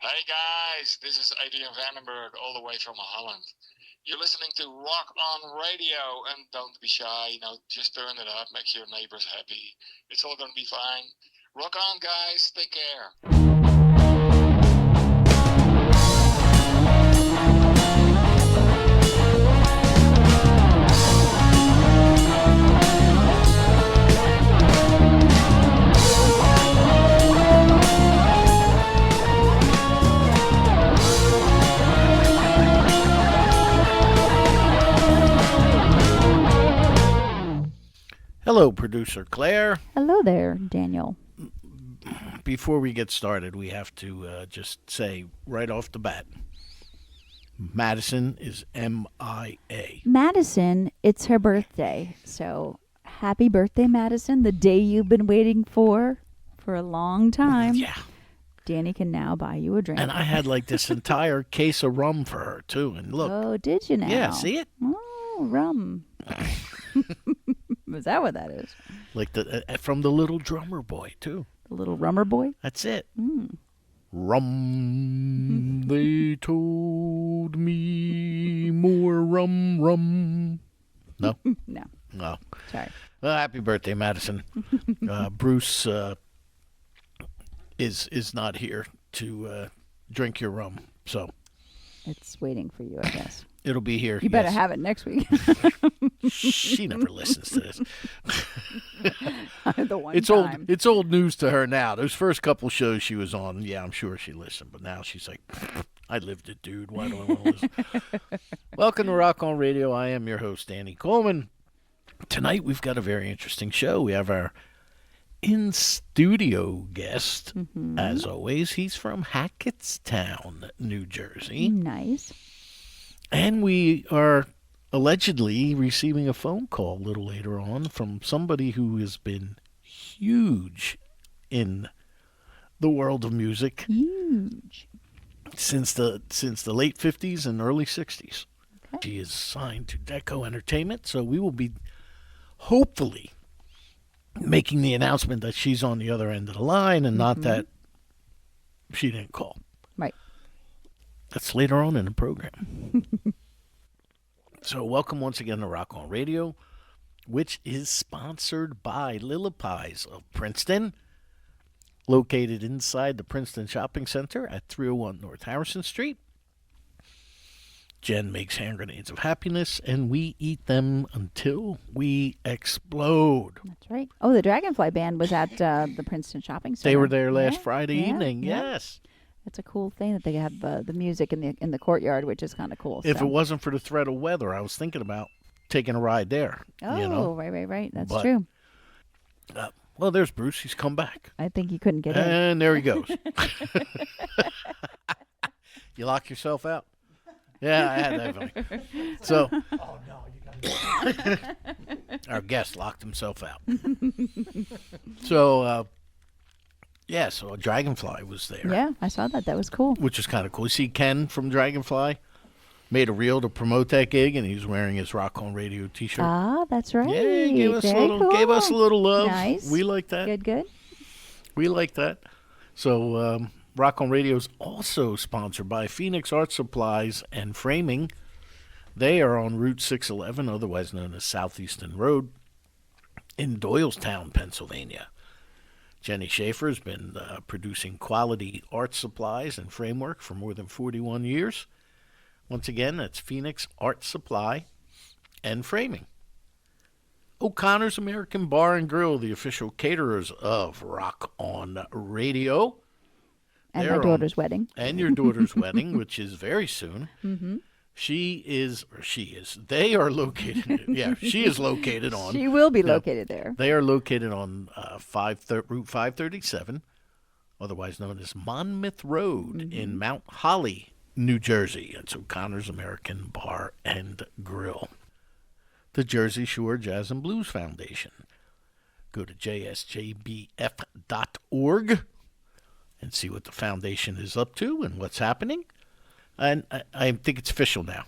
Hey guys, this is Adrian Vandenberg all the way from Holland. You're listening to Rock On Radio, and don't be shy, just turn it up, make your neighbors happy. It's all gonna be fine. Rock on, guys, take care. Hello, producer Claire. Hello there, Daniel. Before we get started, we have to just say right off the bat Madison is MIA. Madison, it's her birthday. So happy birthday, Madison. The day you've been waiting for a long time. Yeah. Danny can now buy you a drink. And I had like this entire case of rum for her, too. And look. Oh, did you now? Yeah, see it? Oh, rum. Is that what that is? Like from the little drummer boy, too. The little rummer boy? That's it. Mm. Rum, they told me more rum. No? No. No. Sorry. Well, happy birthday, Madison. Bruce is not here to drink your rum, so It's waiting for you, I guess. it'll be here. You better have it next week. She never listens to this. The one It's time. It's old news to her now. Those first couple shows she was on, yeah, I'm sure she listened. But now she's like, I lived it, dude. Why do I want to listen? Welcome to Rock On Radio. I am your host, Danny Coleman. Tonight we've got a very interesting show. We have our in-studio guest, as always. He's from Hackettstown, New Jersey. Nice. And we are allegedly receiving a phone call a little later on from somebody who has been huge in the world of music Huge. since the late 50s and early 60s. Okay. She is signed to Deco Entertainment, so we will be hopefully making the announcement that she's on the other end of the line and not that she didn't call. Right. That's later on in the program. So welcome once again to Rock On Radio, which is sponsored by Lillipie's of Princeton, located inside the Princeton Shopping Center at 301 North Harrison Street. Jen makes hand grenades of happiness, and we eat them until we explode. That's right. Oh, the Dragonfly Band was at the Princeton Shopping Center. They were there last Yeah, Friday yeah, evening, yeah. yes. It's a cool thing that they have the music in the courtyard, which is kind of cool. If so. it wasn't for the threat of weather, I was thinking about taking a ride there. Oh, you know? right. That's But- true. Well, there's Bruce. He's come back. I think you couldn't get in. And there he goes. You lock yourself out? Yeah, I had that feeling. So, our guest locked himself out. So, so Dragonfly was there. Yeah, I saw that. That was cool. Which is kind of cool. You see Ken from Dragonfly made a reel to promote that gig, and he's wearing his Rock On Radio T-shirt. Ah, that's right. Yeah, he gave us Very a little love. Nice. We like that. Good. We like that. So, Rock On Radio is also sponsored by Phoenix Art Supplies and Framing. They are on Route 611, otherwise known as Southeastern Road, in Doylestown, Pennsylvania. Jenny Schaefer has been producing quality art supplies and framework for more than 41 years. Once again, that's Phoenix Art Supply and Framing. O'Connor's American Bar and Grill, the official caterers of Rock On Radio. And They're my daughter's wedding. And your daughter's wedding, which is very soon. Mm-hmm. They are located, she is located on. She will be located there. They are located on Route 537, otherwise known as Monmouth Road in Mount Holly, New Jersey. It's O'Connor's American Bar and Grill. The Jersey Shore Jazz and Blues Foundation. Go to jsjbf.org and see what the foundation is up to and what's happening. And I think it's official now.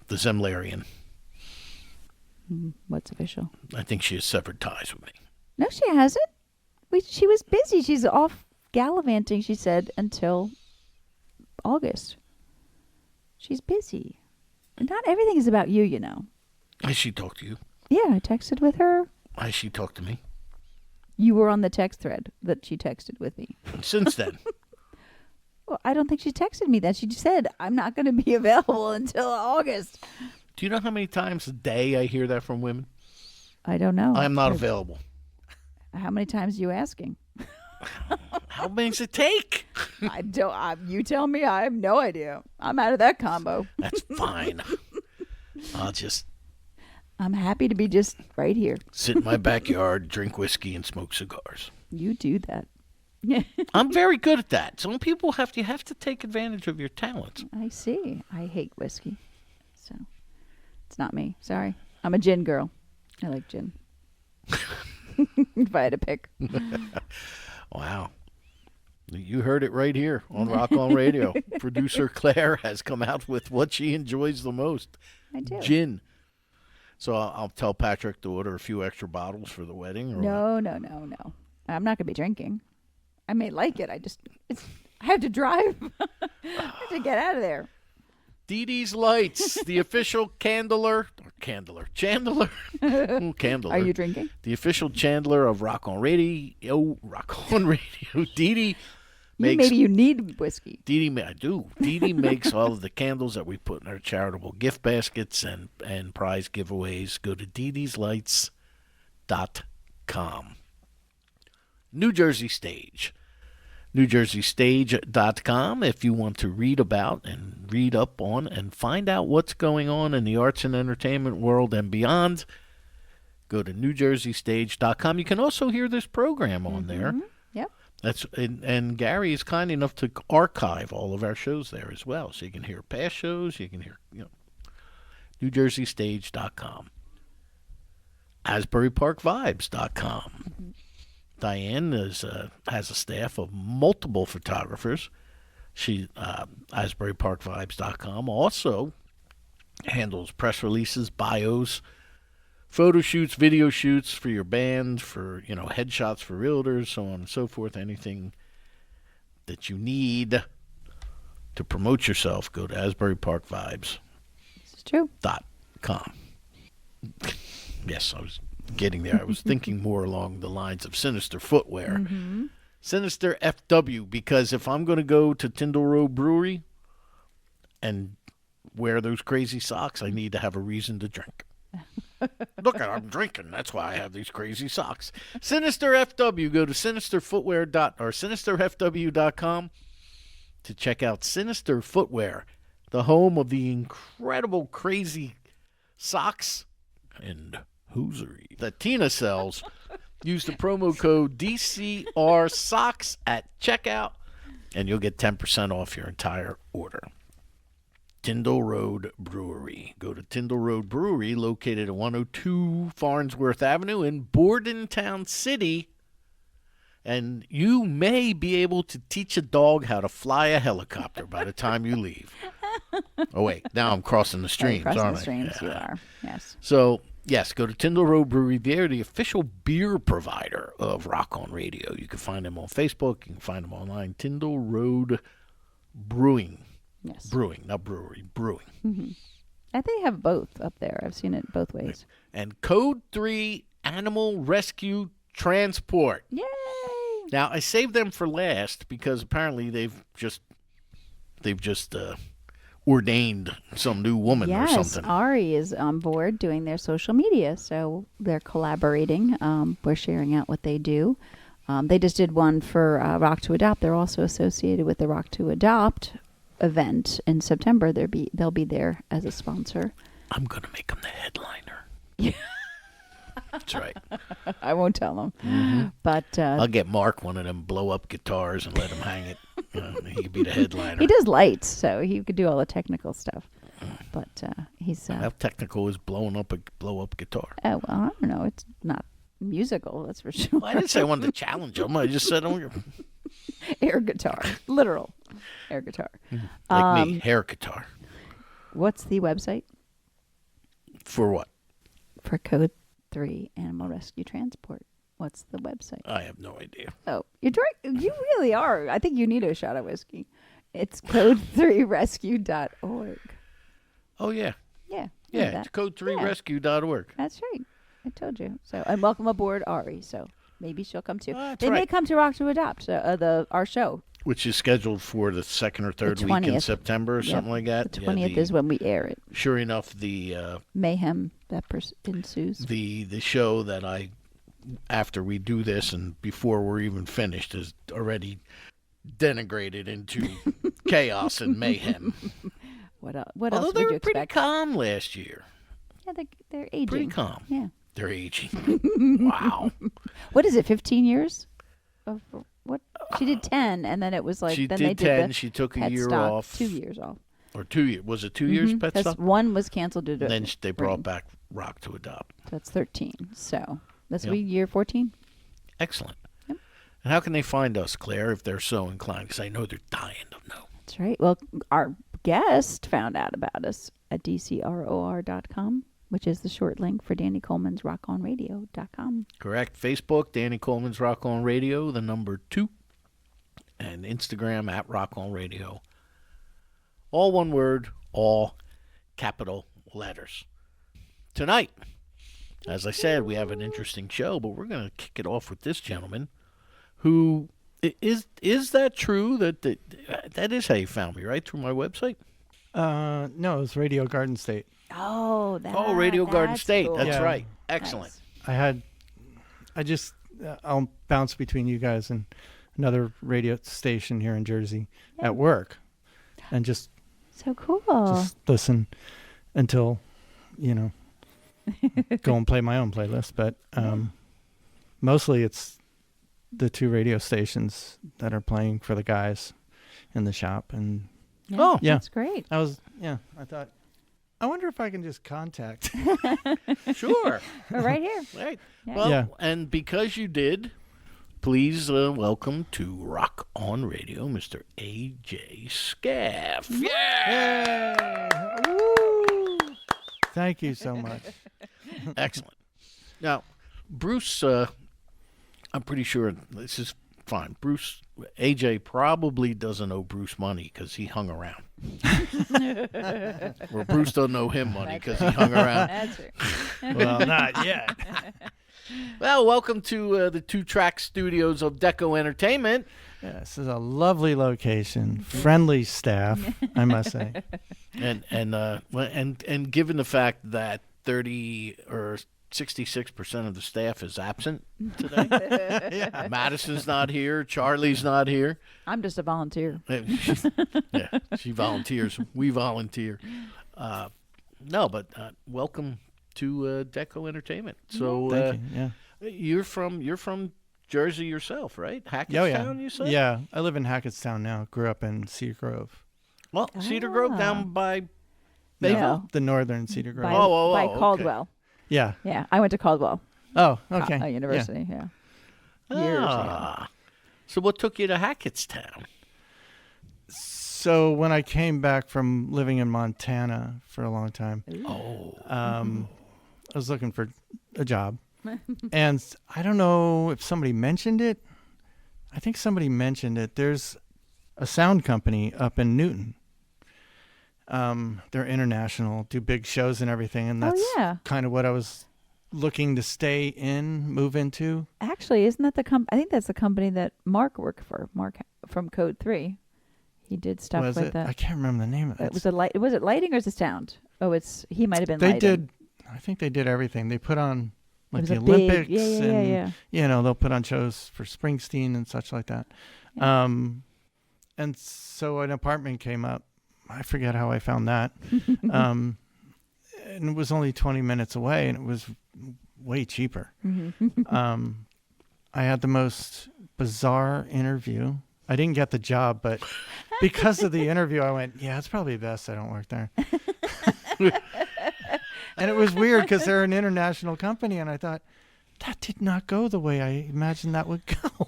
The Zemlarian. What's official? I think she has severed ties with me. No, she hasn't. She was busy. She's off gallivanting, she said, until August. She's busy. Not everything is about you, you know. Has she talked to you? Yeah, I texted with her. Has she talked to me? You were on the text thread that she texted with me. Since then. Well, I don't think she texted me that. She just said, I'm not going to be available until August. Do you know how many times a day I hear that from women? I don't know. I'm not available. How many times are you asking? How many does it take? I don't. You tell me. I have no idea. I'm out of that combo. That's fine. I'm happy to be just right here. Sit in my backyard, drink whiskey, and smoke cigars. You do that. I'm very good at that. Some people you have to take advantage of your talents. I see. I hate whiskey, so it's not me. Sorry. I'm a gin girl. I like gin. If I had to pick. Wow. You heard it right here on Rock On Radio. Producer Claire has come out with what she enjoys the most. I do. Gin. So I'll tell Patrick to order a few extra bottles for the wedding. Or No. I'm not going to be drinking. I may like it. I have to drive. I have to get out of there. Dee Dee's Lights, the official chandler. Are you drinking? The official chandler of Rock On Radio. Dee Dee makes. Maybe you need whiskey. I do. Dee Dee makes all of the candles that we put in our charitable gift baskets and prize giveaways. Go to deedeslights.com. New Jersey Stage. NewJerseyStage.com if you want to read about and read up on and find out what's going on in the arts and entertainment world and beyond. Go to NewJerseyStage.com. You can also hear this program on there. Yep. And Gary is kind enough to archive all of our shows there as well. So you can hear past shows. You can hear, NewJerseyStage.com. AsburyParkVibes.com. Diane has a staff of multiple photographers. She, AsburyParkVibes.com, also handles press releases, bios, photo shoots, video shoots for your band, for, headshots for realtors, so on and so forth. Anything that you need to promote yourself, go to AsburyParkVibes.com. This is true. Yes, I was getting there. I was thinking more along the lines of Sinister Footwear. Mm-hmm. Sinister FW, because if I'm going to go to Tyndall Road Brewery and wear those crazy socks, I need to have a reason to drink. Look, I'm drinking. That's why I have these crazy socks. Sinister FW. Go to sinisterfw.com to check out Sinister Footwear, the home of the incredible crazy socks and hosiery that Tina sells. Use the promo code DCR Socks at checkout, and you'll get 10% off your entire order. Tyndall Road Brewery. Go to Tyndall Road Brewery, located at 102 Farnsworth Avenue in Bordentown City, and you may be able to teach a dog how to fly a helicopter by the time you leave. Oh, wait. Now I'm crossing the streams, aren't I? Crossing the streams, you are. Yes. So, yes, go to Tyndall Road Brewery. They're the official beer provider of Rock On Radio. You can find them on Facebook. You can find them online. Tyndall Road Brewing. Yes. Brewing, not brewery. Brewing. Mm-hmm. I think they have both up there. I've seen it both ways. And Code 3 Animal Rescue Transport. Yay! Now, I saved them for last because apparently they've just ordained some new woman or something. Yes, Ari is on board doing their social media, so they're collaborating. We're sharing out what they do. They just did one for Rock to Adopt. They're also associated with the Rock to Adopt event in September. They'll be there as a sponsor. I'm going to make them the headliner. That's right. I won't tell them. Mm-hmm. But I'll get Mark one of them blow-up guitars and let him hang it. He could be the headliner. He does lights, so he could do all the technical stuff. But he's... How technical is blow up a guitar? Oh, well, I don't know. It's not musical, that's for sure. Well, I didn't say I wanted to challenge him. I just said, air guitar. Literal air guitar. Like me, hair guitar. What's the website? For what? For Code 3 Animal Rescue Transport. What's the website? I have no idea. Oh, you really are. I think you need a shot of whiskey. It's code3rescue.org. Oh, yeah. Yeah. Yeah, it's code3rescue.org. That's right. I told you. So, and welcome aboard, Ari. So maybe she'll come too. That's They may right. come to Rock to Adopt, our show. Which is scheduled for the second or third The week in 20th. September or Yep. something like that. The 20th is when we air it. Sure enough, the Mayhem that ensues. the show that after we do this and before we're even finished is already denigrated into chaos and mayhem. What else Although would they you were pretty expect? calm last year. Yeah, they're aging. Pretty calm. Yeah. They're aging. Wow. What is it? 15 years? Of what? She did 10, and then it was like She then did they 10. did the She took a pet year stock, off. 2 years off. Or 2 years. Was it 2 years pet Because stop? one was canceled due to And then they brought rain. back Rock to Adopt. So that's 13. So this Yep. will be year 14. Excellent. Yep. And how can they find us, Claire, if they're so inclined? Because I know they're dying to know. That's right. Well, our guest found out about us at dcror.com, which is the short link for Danny Coleman's rockonradio.com. Correct. Facebook, Danny Coleman's Rock On Radio, the number 2. And Instagram at Rock On Radio. All one word, all capital letters. Tonight, as I said, we have an interesting show, but we're going to kick it off with this gentleman who is that true that that is how you found me, right? Through my website? No, it was Radio Garden State. Oh, Radio Garden that's State. cool. That's Yeah. right. Excellent. Nice. I'll bounce between you guys and another radio station here in Jersey at work, and just So cool. listen until, go and play my own playlist. But mostly it's the 2 radio stations that are playing for the guys in the shop. And Yeah, yeah. that's great. I thought, I wonder if I can just contact. Sure. We're right here. Right. Yeah. Well, Yeah. and because you did, please welcome to Rock On Radio, Mr. A.J. Scaff. Yay! Woo! Thank you so much. Excellent. Now, Bruce, I'm pretty sure this is fine. Bruce, AJ probably doesn't owe Bruce money because he hung around. Well, Bruce doesn't owe him money because he hung around. That's right. Well, not yet. Well, welcome to the 2-track studios of Deco Entertainment. Yeah, this is a lovely location, friendly staff, I must say. And given the fact that 30 or 66% of the staff is absent today, Yeah. Madison's not here, Charlie's not here. I'm just a volunteer. Yeah, she volunteers. We volunteer. No, but welcome to Deco Entertainment. So Thank you. Yeah. you're from Jersey yourself, right? Oh, Hackettstown, yeah. you said? Yeah. I live in Hackettstown now. Grew up in Cedar Grove. Well, Cedar Grove Ah. down by No, Bayville? the northern Cedar Grove. By, by okay. Caldwell. Yeah. Yeah, I went to Caldwell Oh, okay. University. Yeah. Ah. Years. So what took you to Hackettstown? So when I came back from living in Montana for a long time, Oh. I was looking for a job. And I don't know if somebody mentioned it. I think somebody mentioned it. There's a sound company up in Newton. They're international, do big shows and everything. And that's yeah. kind of what I was looking to move into. Actually, isn't that I think that's the company that Mark worked for. Mark from Code 3. He did stuff Was like it? that. I can't remember the name of it. Was it lighting or is it sound? Oh, he might have been They lighting. I think they did everything. They put on It like was the a big- Olympics yeah. and they'll put on shows for Springsteen and such like that. Yeah. And so an apartment came up. I forget how I found that. And it was only 20 minutes away and it was way cheaper. I had the most bizarre interview. I didn't get the job, but because of the interview, I went, yeah, it's probably best I don't work there. And it was weird because they're an international company. And I thought, that did not go the way I imagined that would go.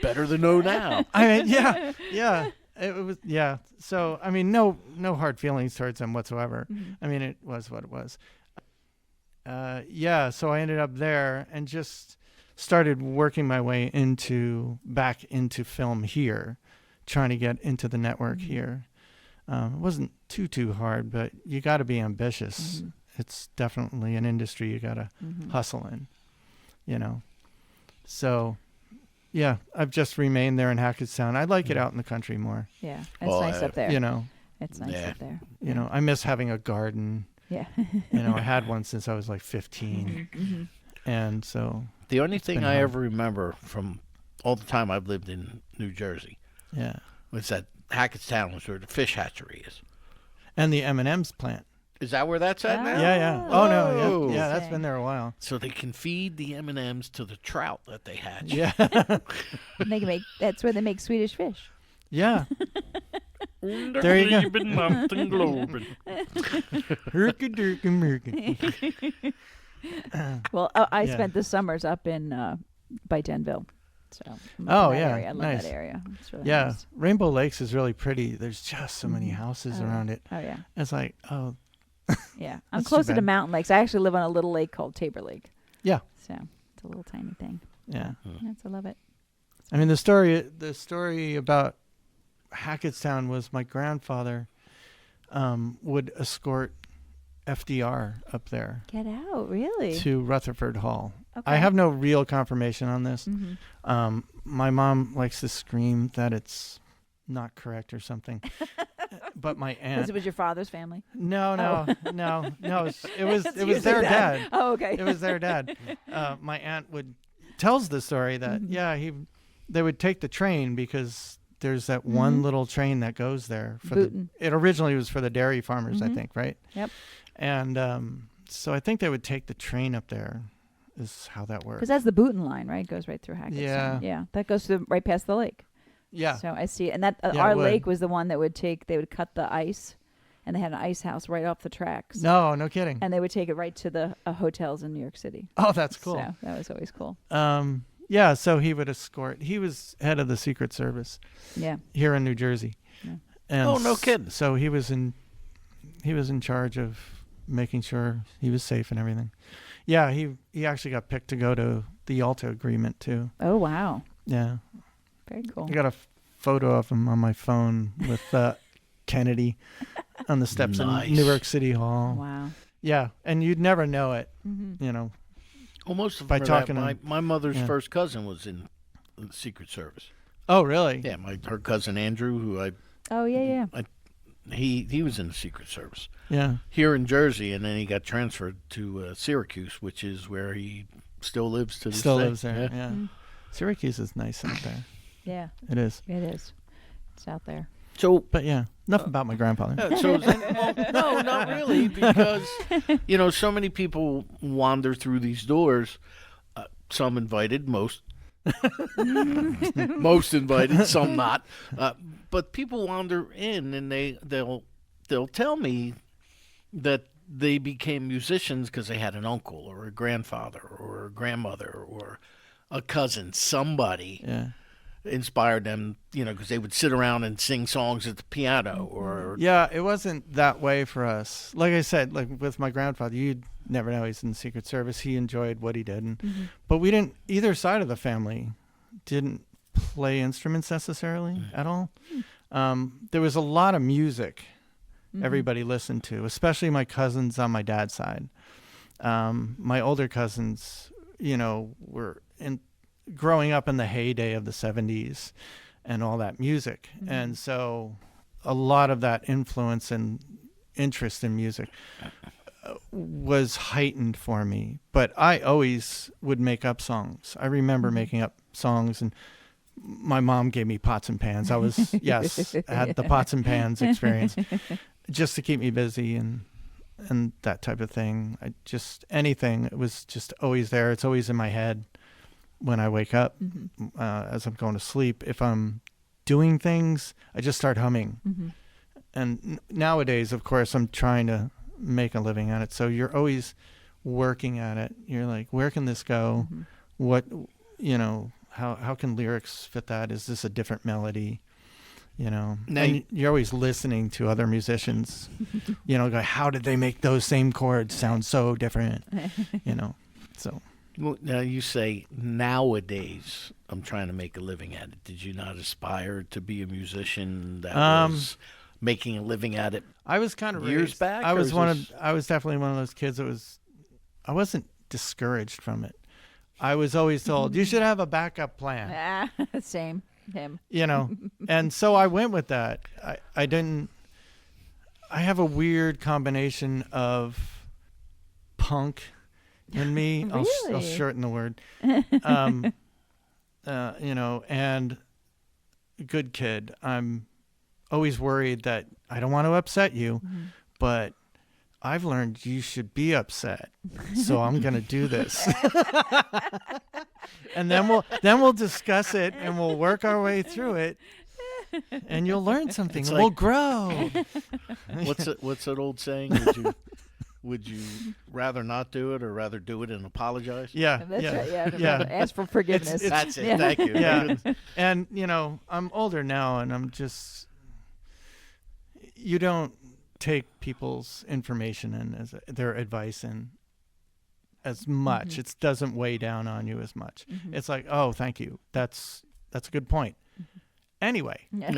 Better to know now. I mean, yeah. It was, yeah. So, I mean, no hard feelings towards them whatsoever. I mean, it was what it was. So I ended up there and just started working my way back into film here. trying to get into the network here. It wasn't too hard, but you got to be ambitious. It's definitely an industry you got to hustle in, you know. So, yeah, I've just remained there in Hackettstown. I like it out in the country more. Yeah, it's nice up there. You know. It's nice up there. You know, I miss having a garden. Yeah. You know, I had one since I was like 15. And so. The only thing I ever remember from all the time I've lived in New Jersey was that Hackettstown was where the fish hatchery is. And the M&M's plant. Is that where that's at now? Yeah. Oh, no, yeah, that's been there a while. So they can feed the M&Ms to the trout that they hatch. Yeah. And they can make, that's where they make Swedish fish. Yeah. There you go. Well, I spent the summers up in by Denville. So area. I love that area. It's really nice. Rainbow Lakes is really pretty. There's just so many houses around it. Oh yeah. It's like, oh. Yeah, I'm closer to mountain lakes. I actually live on a little lake called Tabor Lake. Yeah. So it's a little tiny thing. Yeah. I love it. I mean, the story about Hackettstown was my grandfather would escort FDR up there. Get out, really? To Rutherford Hall. Okay. I have no real confirmation on this. My mom likes to scream that it's not correct or something. But my aunt. Was your father's family? No. It was their dad. Oh, okay. It was their dad. My aunt tells the story that they would take the train because there's that one little train that goes there it originally was for the dairy farmers, I think, right? Yep. And so I think they would take the train up there. Is how that works. Because that's the Booten line, right? It goes right through Hackettstown. Yeah. That goes right past the lake. Yeah. So I see it. And that our lake was the one that they would cut the ice, and they had an ice house right off the tracks. No kidding. And they would take it right to the hotels in New York City. Oh, that's cool. So that was always cool. Yeah, so he would escort. He was head of the Secret Service. Yeah. Here in New Jersey. Yeah. And no kidding. So he was in charge of making sure he was safe and everything. Yeah, he actually got picked to go to the Yalta Agreement too. Oh, wow. Yeah. Very cool. I got a photo of him on my phone with Kennedy on the steps in Newark City Hall. Wow. Yeah, and you'd never know it, you know. Well, most of by them talking my mother's first cousin was in the Secret Service. Oh, really? Yeah, her cousin Andrew, who he was in the Secret Service. Yeah. Here in Jersey, and then he got transferred to Syracuse, which is where he still lives to this day. Still lives there, yeah. Syracuse is nice out there. Yeah. It is. It is. It's out there. So, but yeah, enough about my grandfather. No, not really, because so many people wander through these doors. Some invited, most invited, some not. But people wander in, and they'll tell me that they became musicians because they had an uncle or a grandfather or a grandmother or a cousin, somebody. Yeah. Inspired them, because they would sit around and sing songs at the piano it wasn't that way for us. Like I said, like with my grandfather, you'd never know he's in the Secret Service. He enjoyed what he did. But we didn't, either side of the family didn't play instruments necessarily at all. There was a lot of music everybody listened to, especially my cousins on my dad's side. My older cousins, were growing up in the heyday of the 70s and all that music. And so a lot of that influence and interest in music was heightened for me. But I always would make up songs. I remember making up songs, and my mom gave me pots and pans. I was, I had the pots and pans experience just to keep me busy and that type of thing. Anything, it was just always there. It's always in my head. When I wake up, as I'm going to sleep, if I'm doing things, I just start humming. And nowadays, of course, I'm trying to make a living at it. So you're always working at it. You're like, where can this go? What, how can lyrics fit that? Is this a different melody? And you're always listening to other musicians, go, how did they make those same chords sound so different? So. Now you say nowadays I'm trying to make a living at it. Did you not aspire to be a musician that was making a living at it? I was kind of years raised. back. I was or is this- I was definitely one of those kids that was. I wasn't discouraged from it. I was always told you should have a backup plan. Same. Him. You know, and so I went with that. I didn't. I have a weird combination of punk in me. I'll Really? shorten the word. You know, and good kid. I'm always worried that I don't want to upset you, but I've learned you should be upset. So I'm going to do this. And then we'll discuss it and we'll work our way through it. And you'll learn something. It's And we'll like- grow. What's that old saying? Would you rather not do it or rather do it and apologize? Yeah. That's yeah. right. Yeah. Yeah. Ask for forgiveness. That's it. Yeah. Thank you. Yeah. And, you know, I'm older now and I'm just, you don't take people's information and as their advice in as much. It doesn't weigh down on you as much. It's like, oh, thank you. That's a good point. Anyway, Yeah.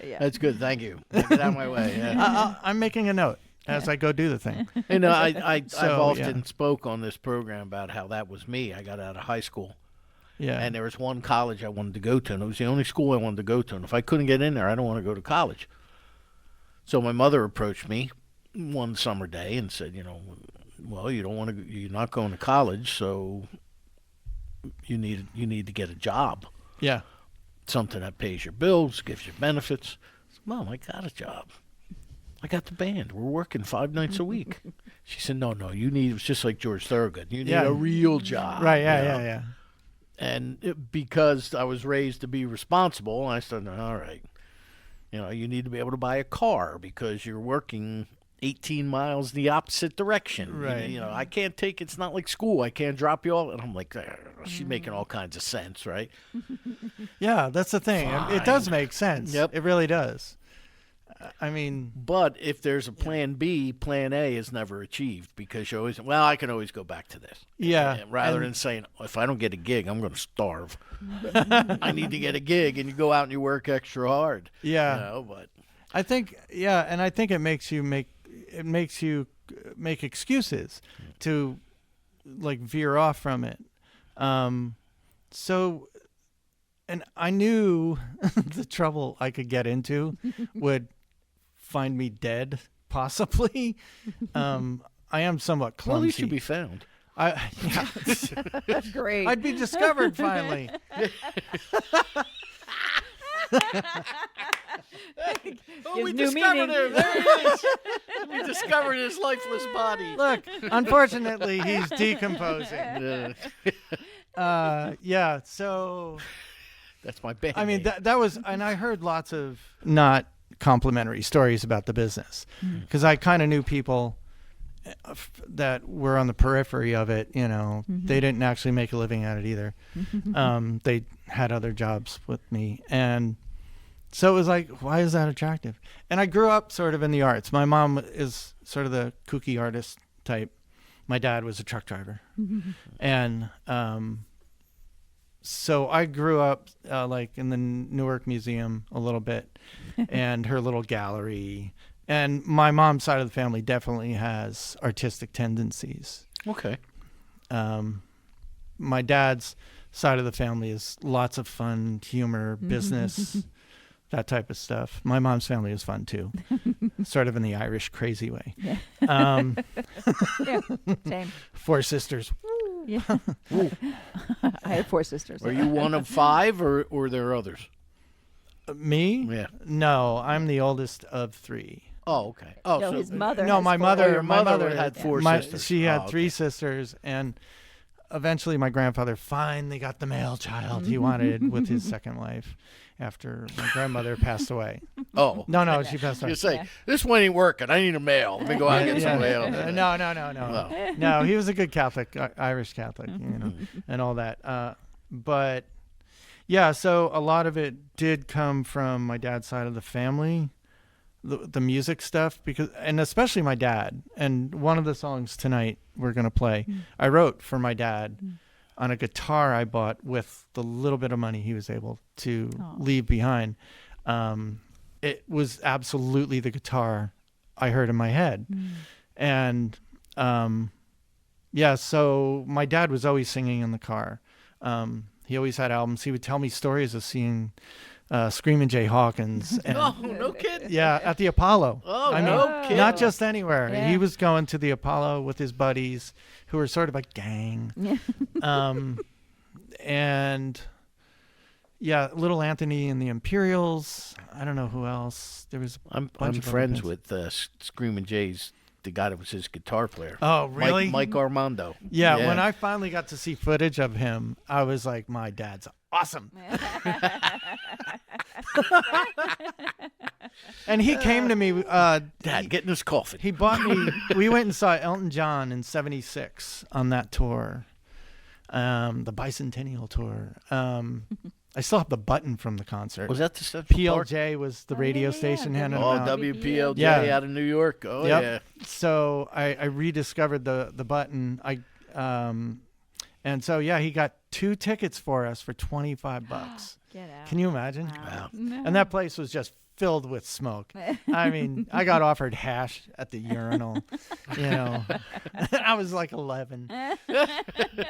Yeah. That's good. Thank you. Get out of my way. Yeah. I'm making a note as I go do the thing. You know, I've So, often yeah. spoke on this program about how that was me. I got out of high school, Yeah. and there was one college I wanted to go to, and it was the only school I wanted to go to. And if I couldn't get in there, I don't want to go to college. So my mother approached me one summer day and said, you know, well, you don't want to, you're not going to college, so you need to get a job, Yeah. something that pays your bills, gives you benefits. I said, Mom, I got a job. I got the band. We're working 5 nights a week. She said, no, it's just like George Thorogood. You need Yeah. a real job. Right. you Yeah. know? Yeah. And because I was raised to be responsible, I said, all right, you know, you need to be able to buy a car because you're working 18 miles in the opposite direction. Right. You know, I can't take, it's not like school. I can't drop you off. And I'm like, she's making all kinds of sense, right? Yeah. That's the thing. It does make sense. Yep. It really does. I mean, But if there's a plan B, plan A is never achieved because you always, well, I can always go back to this. yeah. And rather and- than saying, if I don't get a gig, I'm going to starve. I need to get a gig, and you go out and you work extra hard. Yeah. You know, but I think, yeah, and I think it makes you make excuses to like veer off from it. So, and I knew the trouble I could get into would find me dead, possibly. I am somewhat clumsy. well, at least you'll be found. Yeah, That's great. I'd be discovered finally. Oh, we Gives new discovered meaning. him. There he is. We discovered his lifeless body. Look, unfortunately, he's decomposing. Yeah. So. That's my band. I mean, name. that was, and I heard lots of not complimentary stories about the business because I kind of knew people that were on the periphery of it. You know, they didn't actually make a living at it either. They had other jobs with me, and so it was like, why is that attractive? And I grew up sort of in the arts. My mom is sort of the kooky artist type. My dad was a truck driver, and so I grew up like in the Newark Museum a little bit and her little gallery. And my mom's side of the family definitely has artistic tendencies. okay. My dad's side of the family is lots of fun, humor, business, that type of stuff. My mom's family is fun too, sort of in the Irish crazy way. Yeah. Yeah. Same. 4 sisters. Yeah. I had 4 sisters. Are you one of 5, or there are others? Me? Yeah. No, I'm the oldest of 3. Oh, okay. Oh, No, so his mother. No, has my 4. mother. your my mother mother had 4 my- sisters. She had Oh, 3 okay. sisters, and eventually my grandfather finally got the male child he wanted with his second wife after my grandmother passed away. Oh, No, she passed away. you say Yeah. this one ain't working. I need a male. Let me go out and get somebody else. No. No, he was a good Catholic, Irish Catholic, and all that. But yeah, so a lot of it did come from my dad's side of the family. the music stuff, and especially my dad. And one of the songs tonight we're going to play, I wrote for my dad on a guitar I bought with the little bit of money he was able to leave behind. It was absolutely the guitar I heard in my head. And so my dad was always singing in the car. He always had albums. He would tell me stories of seeing Screamin' Jay Hawkins. And, Oh, no kidding. yeah, at the Apollo. Oh, I mean, no kidding. not just anywhere. Yeah. He was going to the Apollo with his buddies, who were sort of a gang. And Little Anthony and the Imperials. I don't know who else. There was. I'm bunch of other friends bands. with Screamin' Jay's, the guy that was his guitar player. Oh, really? Mike Armando. Yeah, when I finally got to see footage of him, I was like, my dad's awesome. And he came to me. Dad, get in his coffin. He bought me. We went and saw Elton John in '76 on that tour, the Bicentennial tour. I still have the button from the concert. Was that the Central Park? PLJ was the radio station handing Oh, them out. WPLJ Yeah. out of New York. Oh, Yep. yeah. So I rediscovered the button. And so he got 2 tickets for us for $25. Get out. Can you imagine? Wow. No. And that place was just filled with smoke. I mean, I got offered hash at the urinal, I was like 11. And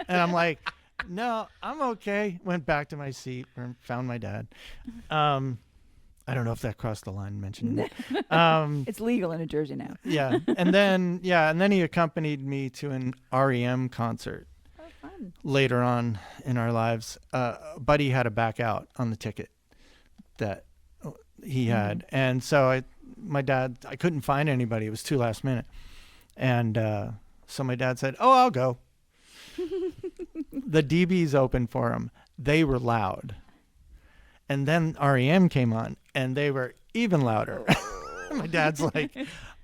I'm like, no, I'm okay. Went back to my seat and found my dad. I don't know if that crossed the line mentioning it. It's legal in New Jersey now. And then he accompanied me to an REM concert. Oh, fun. Later on in our lives. Buddy had to back out on the ticket that he had. And so my dad, I couldn't find anybody. It was too last minute. And so my dad said, oh, I'll go. The DBs opened for him. They were loud. And then REM came on, and they were even louder. My dad's like,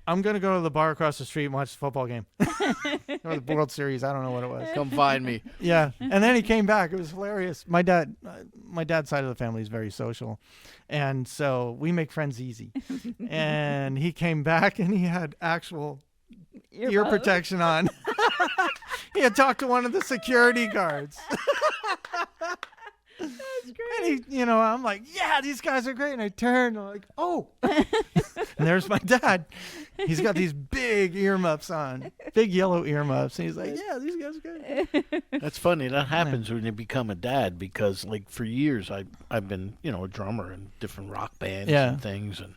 I'm going to go to the bar across the street and watch the football game. Or the World Series. I don't know what it was. Come find me. Yeah. And then he came back. It was hilarious. My dad's side of the family is very social. And so we make friends easy. And he came back, and he had actual ear protection on. He had talked to one of the security guards. That's great. And he, I'm like, yeah, these guys are great. And I turned, I'm like, oh. And there's my dad. He's got these big earmuffs on, big yellow earmuffs. And he's like, yeah, these guys are good. That's funny. That happens when you become a dad because, like, for years I've been, a drummer in different rock bands and things. And,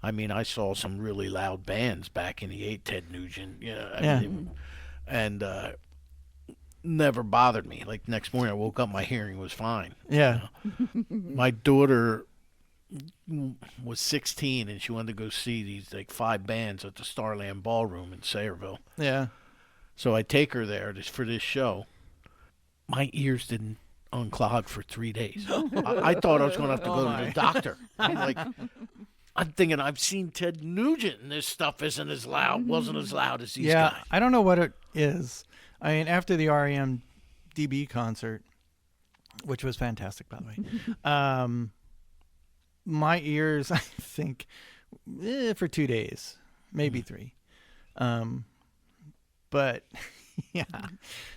I mean, I saw some really loud bands back in the 80s, Ted Nugent. And never bothered me. Like, next morning I woke up, my hearing was fine. Yeah. My daughter was 16 and she wanted to go see these like 5 bands at the Starland Ballroom in Sayreville. Yeah. So I take her there for this show. My ears didn't unclog for 3 days. I thought I was going to have to go to the doctor. I'm thinking I've seen Ted Nugent and this stuff wasn't as loud as these guys. I don't know what it is. I mean, after the REM DB concert, which was fantastic, by the way, my ears, I think, for 2 days, maybe 3. But, yeah,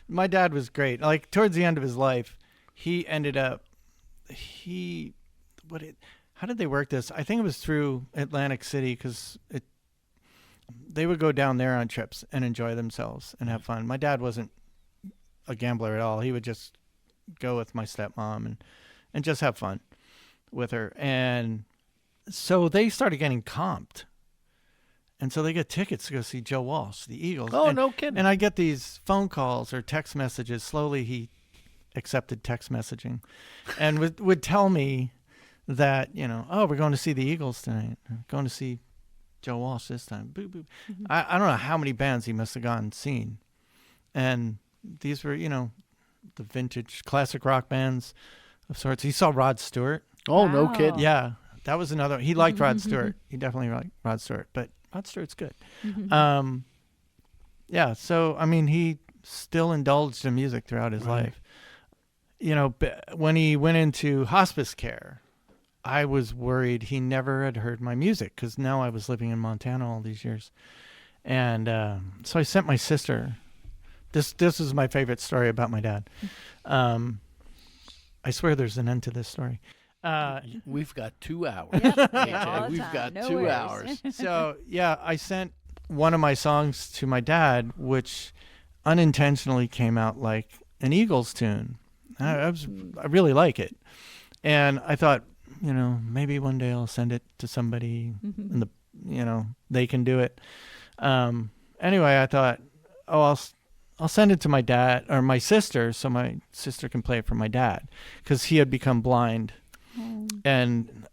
my dad was great. Like, towards the end of his life, he ended up, how did they work this? I think it was through Atlantic City because they would go down there on trips and enjoy themselves and have fun. My dad wasn't a gambler at all. He would just go with my stepmom and just have fun with her. And so they started getting comped. And so they get tickets to go see Joe Walsh, the Eagles. Oh, no kidding. And I get these phone calls or text messages. Slowly he accepted text messaging and would tell me that, oh, we're going to see the Eagles tonight. We're going to see Joe Walsh this time. Boop, boop. Mm-hmm. I don't know how many bands he must have gone and seen. And these were, the vintage classic rock bands of sorts. He saw Rod Stewart. Oh, no kidding. Yeah, that was another. He liked Rod Stewart. He definitely liked Rod Stewart, but Rod Stewart's good. Yeah, so, I mean, he still indulged in music throughout his life. When he went into hospice care, I was worried he never had heard my music because now I was living in Montana all these years. And so I sent my sister. This is my favorite story about my dad. I swear there's an end to this story. We've got 2 hours. Yep, all AJ, the we've time. got No 2 worries. hours. So, yeah, I sent one of my songs to my dad, which unintentionally came out like an Eagles tune. I really like it. And I thought, maybe one day I'll send it to somebody and they can do it. Anyway, I thought, I'll send it to my dad or my sister so my sister can play it for my dad because he had become blind. And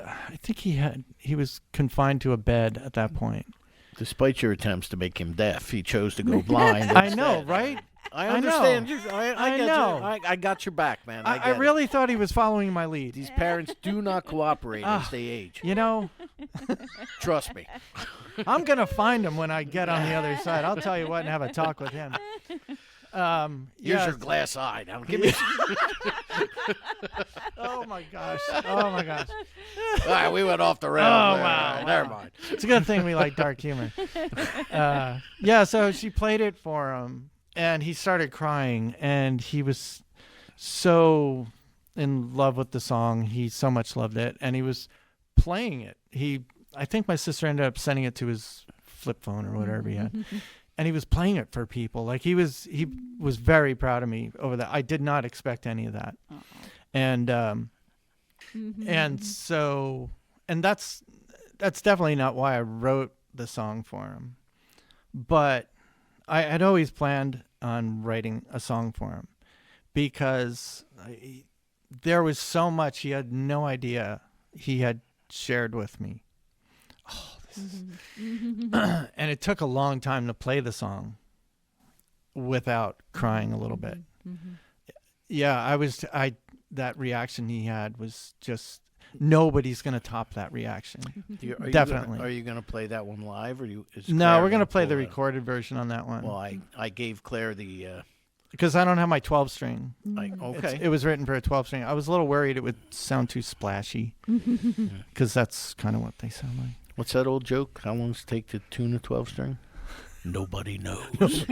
I think he was confined to a bed at that point. Despite your attempts to make him deaf, he chose to go blind. I know, right? I understand. I know. I got your back, man. I really thought he was following my lead. These parents do not cooperate as they age. Trust me. I'm going to find him when I get on the other side. I'll tell you what and have a talk with him. Here's your glass eye. Now give me. Oh my gosh. All right, we went off the rails. Oh, wow. Never mind. It's a good thing we like dark humor. So she played it for him, and he started crying, and he was so in love with the song. He so much loved it, and he was playing it. I think my sister ended up sending it to his flip phone or whatever he had. And he was playing it for people. Like he was very proud of me over that. I did not expect any of that. And that's definitely not why I wrote the song for him. But I had always planned on writing a song for him because there was so much he had no idea he had shared with me. And it took a long time to play the song without crying a little bit. Yeah, that reaction he had was just nobody's going to top that reaction. Definitely. Are you going to play that one live, or No, we're going to play the recorded version on that one. Well, I gave Claire the because I don't have my 12-string. Okay. It was written for a 12-string. I was a little worried it would sound too splashy because that's kind of what they sound like. What's that old joke? How long does it take to tune a 12-string? Nobody knows.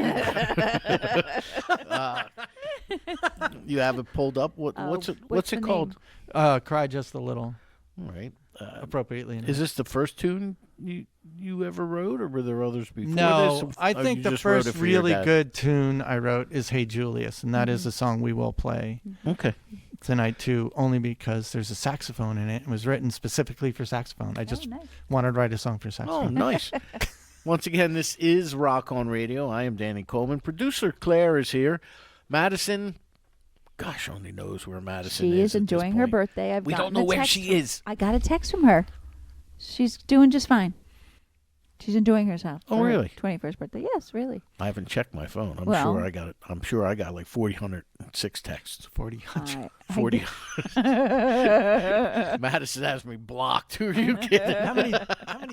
You have it pulled up? What's it called? Cry Just a Little. All right. Appropriately. Is this the first tune you ever wrote, or were there others before this? No, I think the first really good good tune I wrote is Hey Julius, and that is a song we will play tonight too, only because there's a saxophone in it. It was written specifically for saxophone. I just wanted to write a song for saxophone. Oh, nice. Once again, this is Rock on Radio. I am Danny Coleman. Producer Claire is here. Madison, gosh only knows where Madison is. She is enjoying her birthday. We don't know where she is. I got a text from her. She's doing just fine. She's enjoying herself. Oh, really? 21st birthday. Yes, really. I haven't checked my phone. I'm sure I got like 406 texts. 40. Madison has me blocked. Who are you kidding? How many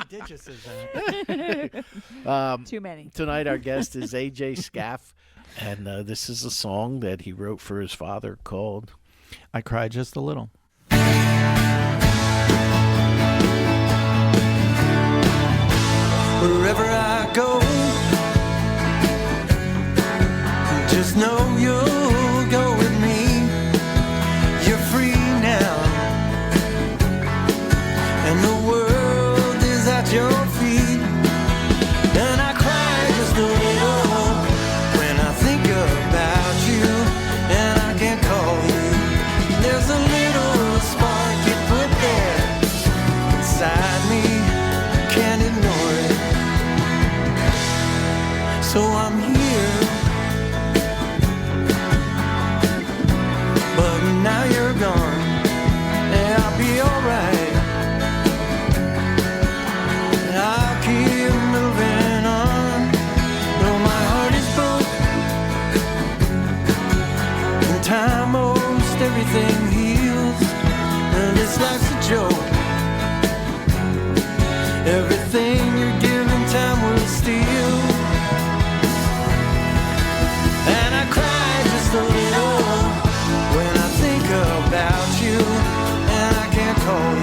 digits is that? Too many. Tonight our guest is AJ Scaff, and this is a song that he wrote for his father called I Cry Just a Little. Wherever I go, just know you'll go with me. You're free now, and the world is at your feet. And I cry just a little when I think about you, and I can't call you. There's a little spark you put there inside me, can't ignore it. So I'm here, but now you're gone, and I'll be alright. I'll keep moving on, though my heart is broke. In time, most everything heals, and this life's a joke. Everything you're given, time will steal. And I cry just a little when I think about you, and I can't call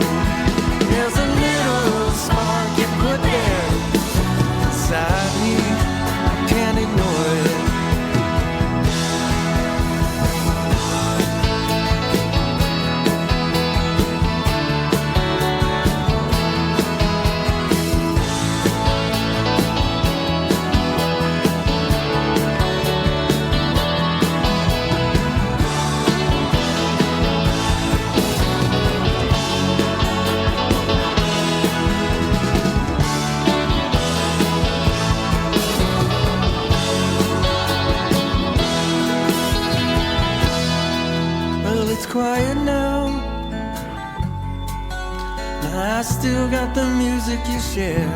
I still got the music you shared,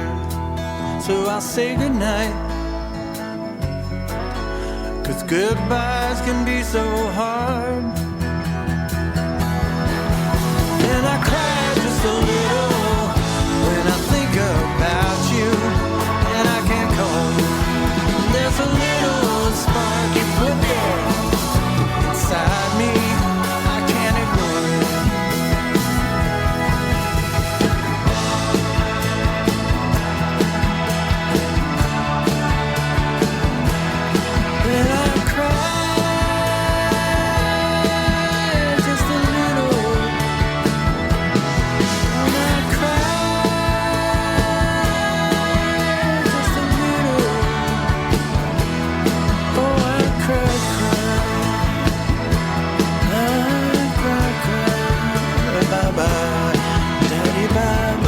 so I'll say goodnight. 'Cause goodbyes can be so hard. And I cry just a little when I think about you, and I can't call you. There's a little spark you put there inside me, I can't ignore it. And I cry just a little. And I cry just a little. Oh, I cry, bye-bye, daddy, bye-bye.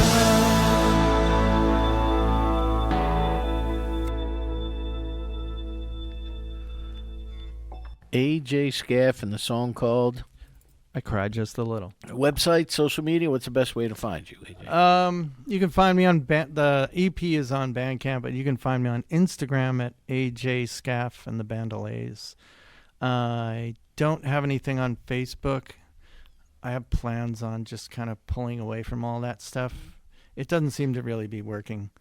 AJ Scaff and the song called I cried just a little. website, social media. What's the best way to find you, AJ? You can find me on the EP is on Bandcamp, but you can find me on Instagram at AJ Scaff and the Bandoles. I don't have anything on Facebook. I have plans on just kind of pulling away from all that stuff. It doesn't seem to really be working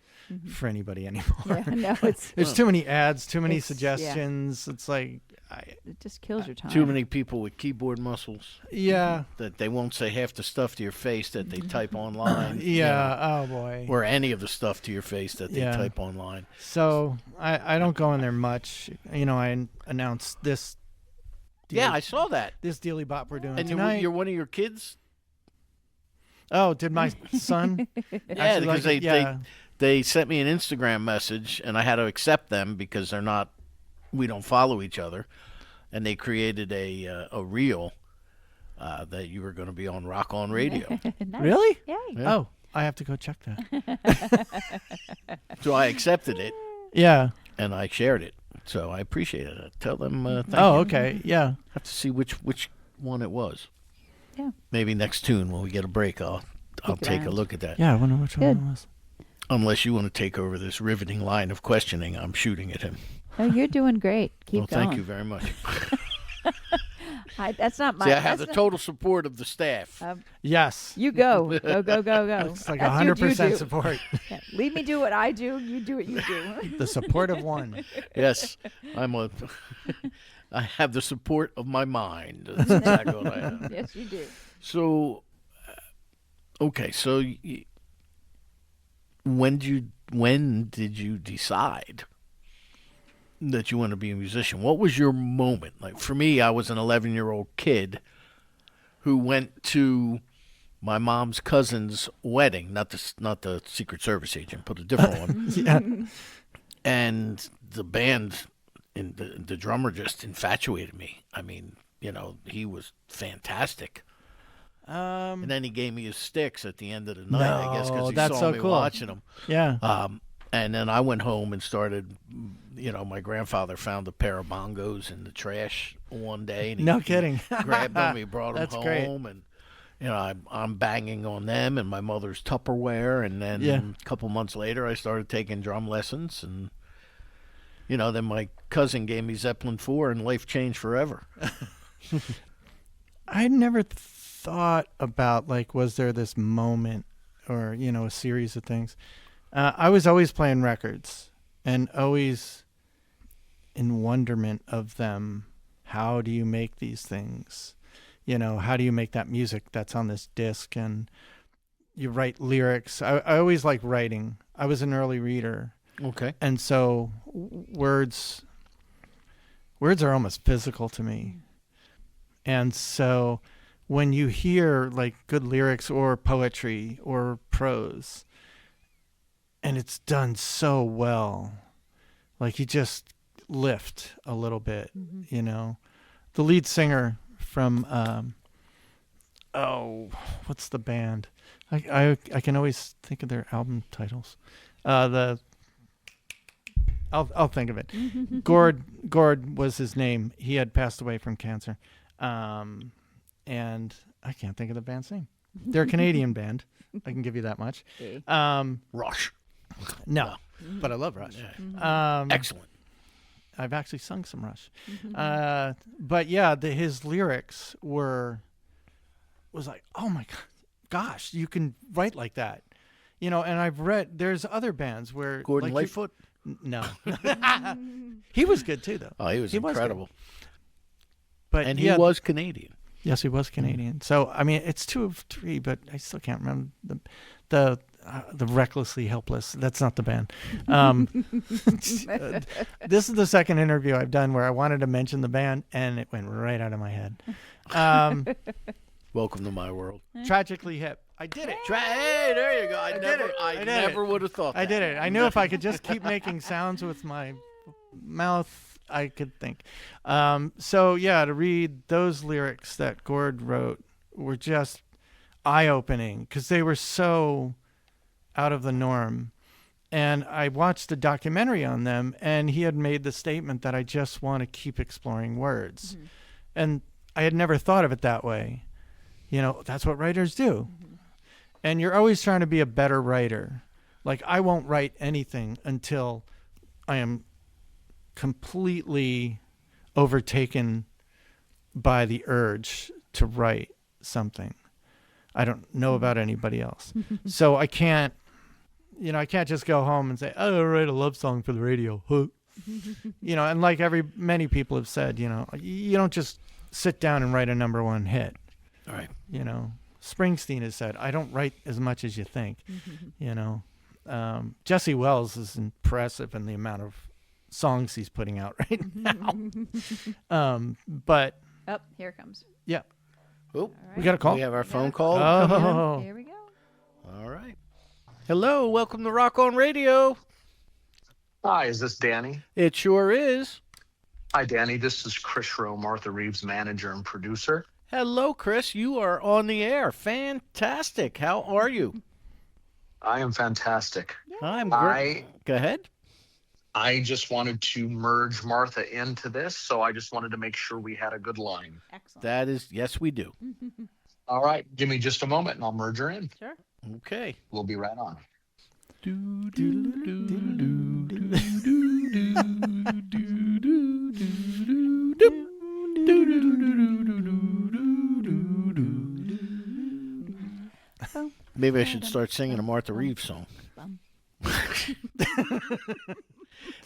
for anybody anymore. Yeah, no, it's There's too many ads, too many It's- yeah. suggestions. It's like, it just kills your time. Too many people with keyboard muscles yeah, that they won't say half the stuff to your face that they type online. yeah. Oh boy. Or any of the stuff to your face that they Yeah. type online. So I don't go in there much. You know, I announced this. Yeah, I saw that. This Dealy Bop we're doing And tonight. you're one of your kids? Oh, did my son? Yeah, actually because like it? Yeah. they sent me an Instagram message, and I had to accept them because we don't follow each other, and they created a reel that you were going to be on Rock On Radio. Nice. Really? Yay. Yeah. Oh, I have to go check that. So I accepted it, Yeah. and I shared it. So I appreciate it. Tell them thank Oh, you. okay. Yeah. Have to see which one it was. Yeah. Maybe next tune when we get a break, I'll Look take a around. look at that. Yeah, I wonder which one Good. it was. Unless you want to take over this riveting line of questioning I'm shooting at him. Oh, you're doing great. Keep Well, going. thank you very much. That's not my. See, I have the that's total support of the staff. Yes. You go. Go, go, go, go. It's like That's what you 100% do. support. Yeah. Leave me do what I do. You do what you do. The support of one. Yes, I have the support of my mind. That's exactly what I have. Yes, you do. So, okay, so when did you decide that you want to be a musician? What was your moment? Like for me, I was an 11-year-old kid who went to my mom's cousin's wedding, not the Secret Service agent, but a different one. Yeah. And the band and the drummer just infatuated me. I mean, he was fantastic. And then he gave me his sticks at the end of the night, I guess, No, because he that's saw so me cool. watching them. Yeah. And then I went home and started, my grandfather found a pair of bongos in the trash one day. And No kidding. He grabbed them, he brought them That's home. great. And, I'm banging on them and my mother's Tupperware. And then Yeah. a couple months later, I started taking drum lessons. And, then my cousin gave me Zeppelin 4 and life changed forever. I never thought about, was there this moment or, a series of things. I was always playing records and always in wonderment of them. How do you make these things? How do you make that music that's on this disc? And you write lyrics. I always liked writing. I was an early reader. Okay. And so words are almost physical to me. And so when you hear good lyrics or poetry or prose, and it's done so well, you just lift a little bit, The lead singer from, what's the band? I can always think of their album titles. I'll think of it. Gord was his name. He had passed away from cancer. And I can't think of the band's name. They're a Canadian band. I can give you that much. Okay. Rush. No, but I love Rush. Excellent. I've actually sung some Rush. But yeah, his lyrics was like, oh my gosh, you can write like that. And I've read, there's other bands where Gordon like Lightfoot. No. He was good too, though. Oh, he was good. incredible. But he was Canadian. Yes, he was Canadian. So I mean, it's 2 of 3, but I still can't remember the Recklessly Helpless. That's not the band. This is the second interview I've done where I wanted to mention the band and it went right out of my head. Welcome to my world. Tragically Hip. I did it. Hey, there you go. I did it. I never would have thought that. I did it. I knew if I could just keep making sounds with my mouth, I could think. So yeah, to read those lyrics that Gord wrote were just eye-opening because they were so out of the norm. And I watched the documentary on them, and he had made the statement that I just want to keep exploring words. And I had never thought of it that way. That's what writers do. And you're always trying to be a better writer. Like, I won't write anything until I am completely overtaken by the urge to write something. I don't know about anybody else. So I can't just go home and say, oh, I'll write a love song for the radio. And like many people have said, you don't just sit down and write a number 1 hit. All right. Springsteen has said, I don't write as much as you think. Jesse Wells is impressive in the amount of songs he's putting out right now. But Here it comes. yeah. Oh, All We got a call. we have our phone call. Oh. Here we go. All right. Hello, welcome to Rock On Radio. Hi, is this Danny? It sure is. Hi, Danny. This is Chris Rowe, Martha Reeves' manager and producer. Hello, Chris. You are on the air. Fantastic. How are you? I am fantastic. I'm great. Go ahead. I just wanted to merge Martha into this, so I just wanted to make sure we had a good line. Excellent. That is, yes, we do. All right, give me just a moment and I'll merge her in. Sure. Okay. We'll be right on. Maybe I should start singing a Martha Reeves song.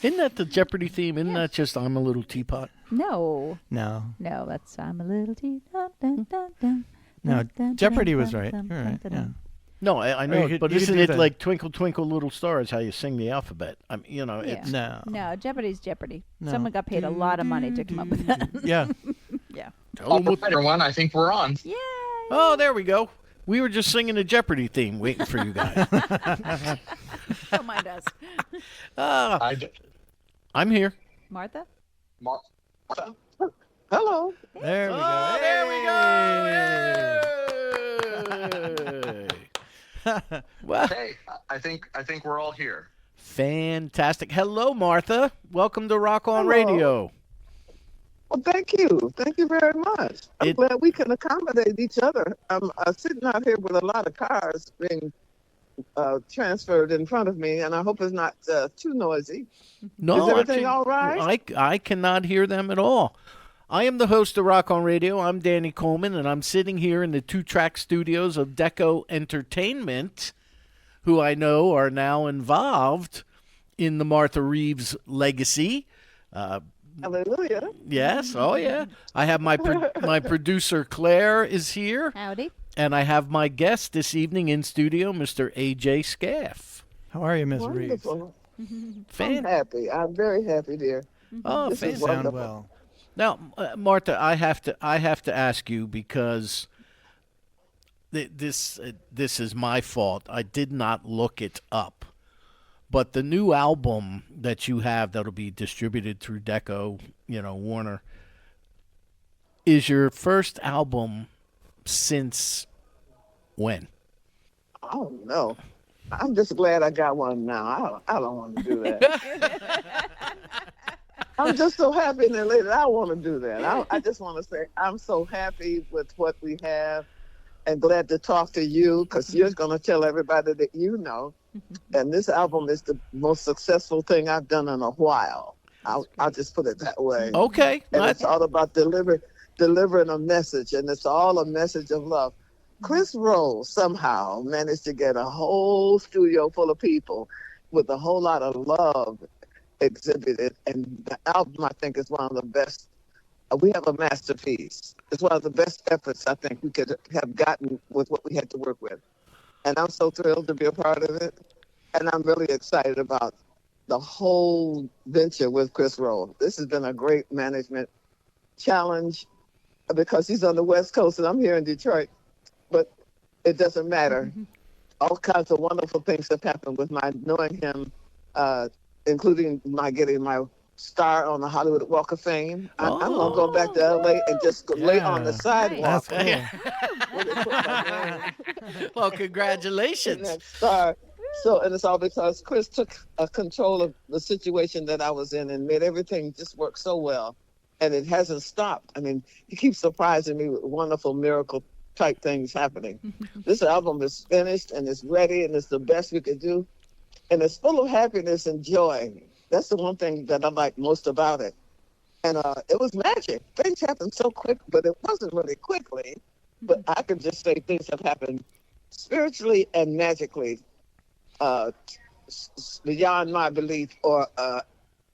Isn't that the Jeopardy theme? Isn't that just I'm a Little Teapot? No, No. that's I'm a little teapot. Dun, dun, dun, No, dun, Jeopardy dun, was dun, right. dun, You're dun, right. dun, Yeah. dun. No, I know, you could- but you could isn't do it the- like Twinkle Twinkle Little Star is how you sing the alphabet? It's No. No, Jeopardy's Jeopardy. No. Someone got paid a lot of money to come up with that. Yeah. Yeah. tell All 'em what- right, everyone, I think we're on. Yay! Oh, there we go. We were just singing the Jeopardy theme, waiting for you guys. Don't mind us. I'm here. Martha? Martha? Hello. There we go. Oh, there we go. Yay. Well, Hey, I think we're all here. fantastic. Hello, Martha. Welcome to Rock On Hello. Radio. Well, thank you. Thank you very much. I'm glad we can accommodate each other. I'm sitting out here with a lot of cars being transferred in front of me, and I hope it's not too noisy. No, Is everything actually, all right? I cannot hear them at all. I am the host of Rock On Radio. I'm Danny Coleman, and I'm sitting here in the 2-track studios of Deco Entertainment, who I know are now involved in the Martha Reeves legacy. Hallelujah. Yes, oh yeah. I have my my producer Claire is here, Howdy. and I have my guest this evening in studio, Mr. AJ Scaff. How are you, Ms. Reeves? Wonderful. Fan- I'm happy. I'm very happy, dear. oh, This is Sound wonderful. well. Now, Martha, I have to ask you because this is my fault. I did not look it up, but the new album that you have that'll be distributed through Deco, Warner, is your first album since when? Oh, no. I'm just glad I got one now. I don't want to do that. I'm just so happy and elated. I want to do that. I just want to say I'm so happy with what we have. and glad to talk to you because you're going to tell everybody that you know. And this album is the most successful thing I've done in a while. I'll just put it that way. Okay. And it's all about delivering a message, and it's all a message of love. Chris Rose somehow managed to get a whole studio full of people with a whole lot of love exhibited, and the album I think is one of the best. We have a masterpiece. It's one of the best efforts I think we could have gotten with what we had to work with, and I'm so thrilled to be a part of it, and I'm really excited about the whole venture with Chris Rose. This has been a great management challenge because he's on the West Coast and I'm here in Detroit. But it doesn't matter. All kinds of wonderful things have happened with my knowing him, including my getting my star on the Hollywood Walk of Fame. I'm going to go back to LA and just lay on the sidewalk. That's cool. Well, And congratulations. that star. So, and it's all because Chris took control of the situation that I was in and made everything just work so well. And it hasn't stopped. I mean, he keeps surprising me with wonderful miracle type things happening. This album is finished and it's ready and it's the best we could do. And it's full of happiness and joy. That's the one thing that I like most about it. And it was magic. Things happened so quick, but it wasn't really quickly. But I could just say things have happened spiritually and magically beyond my belief or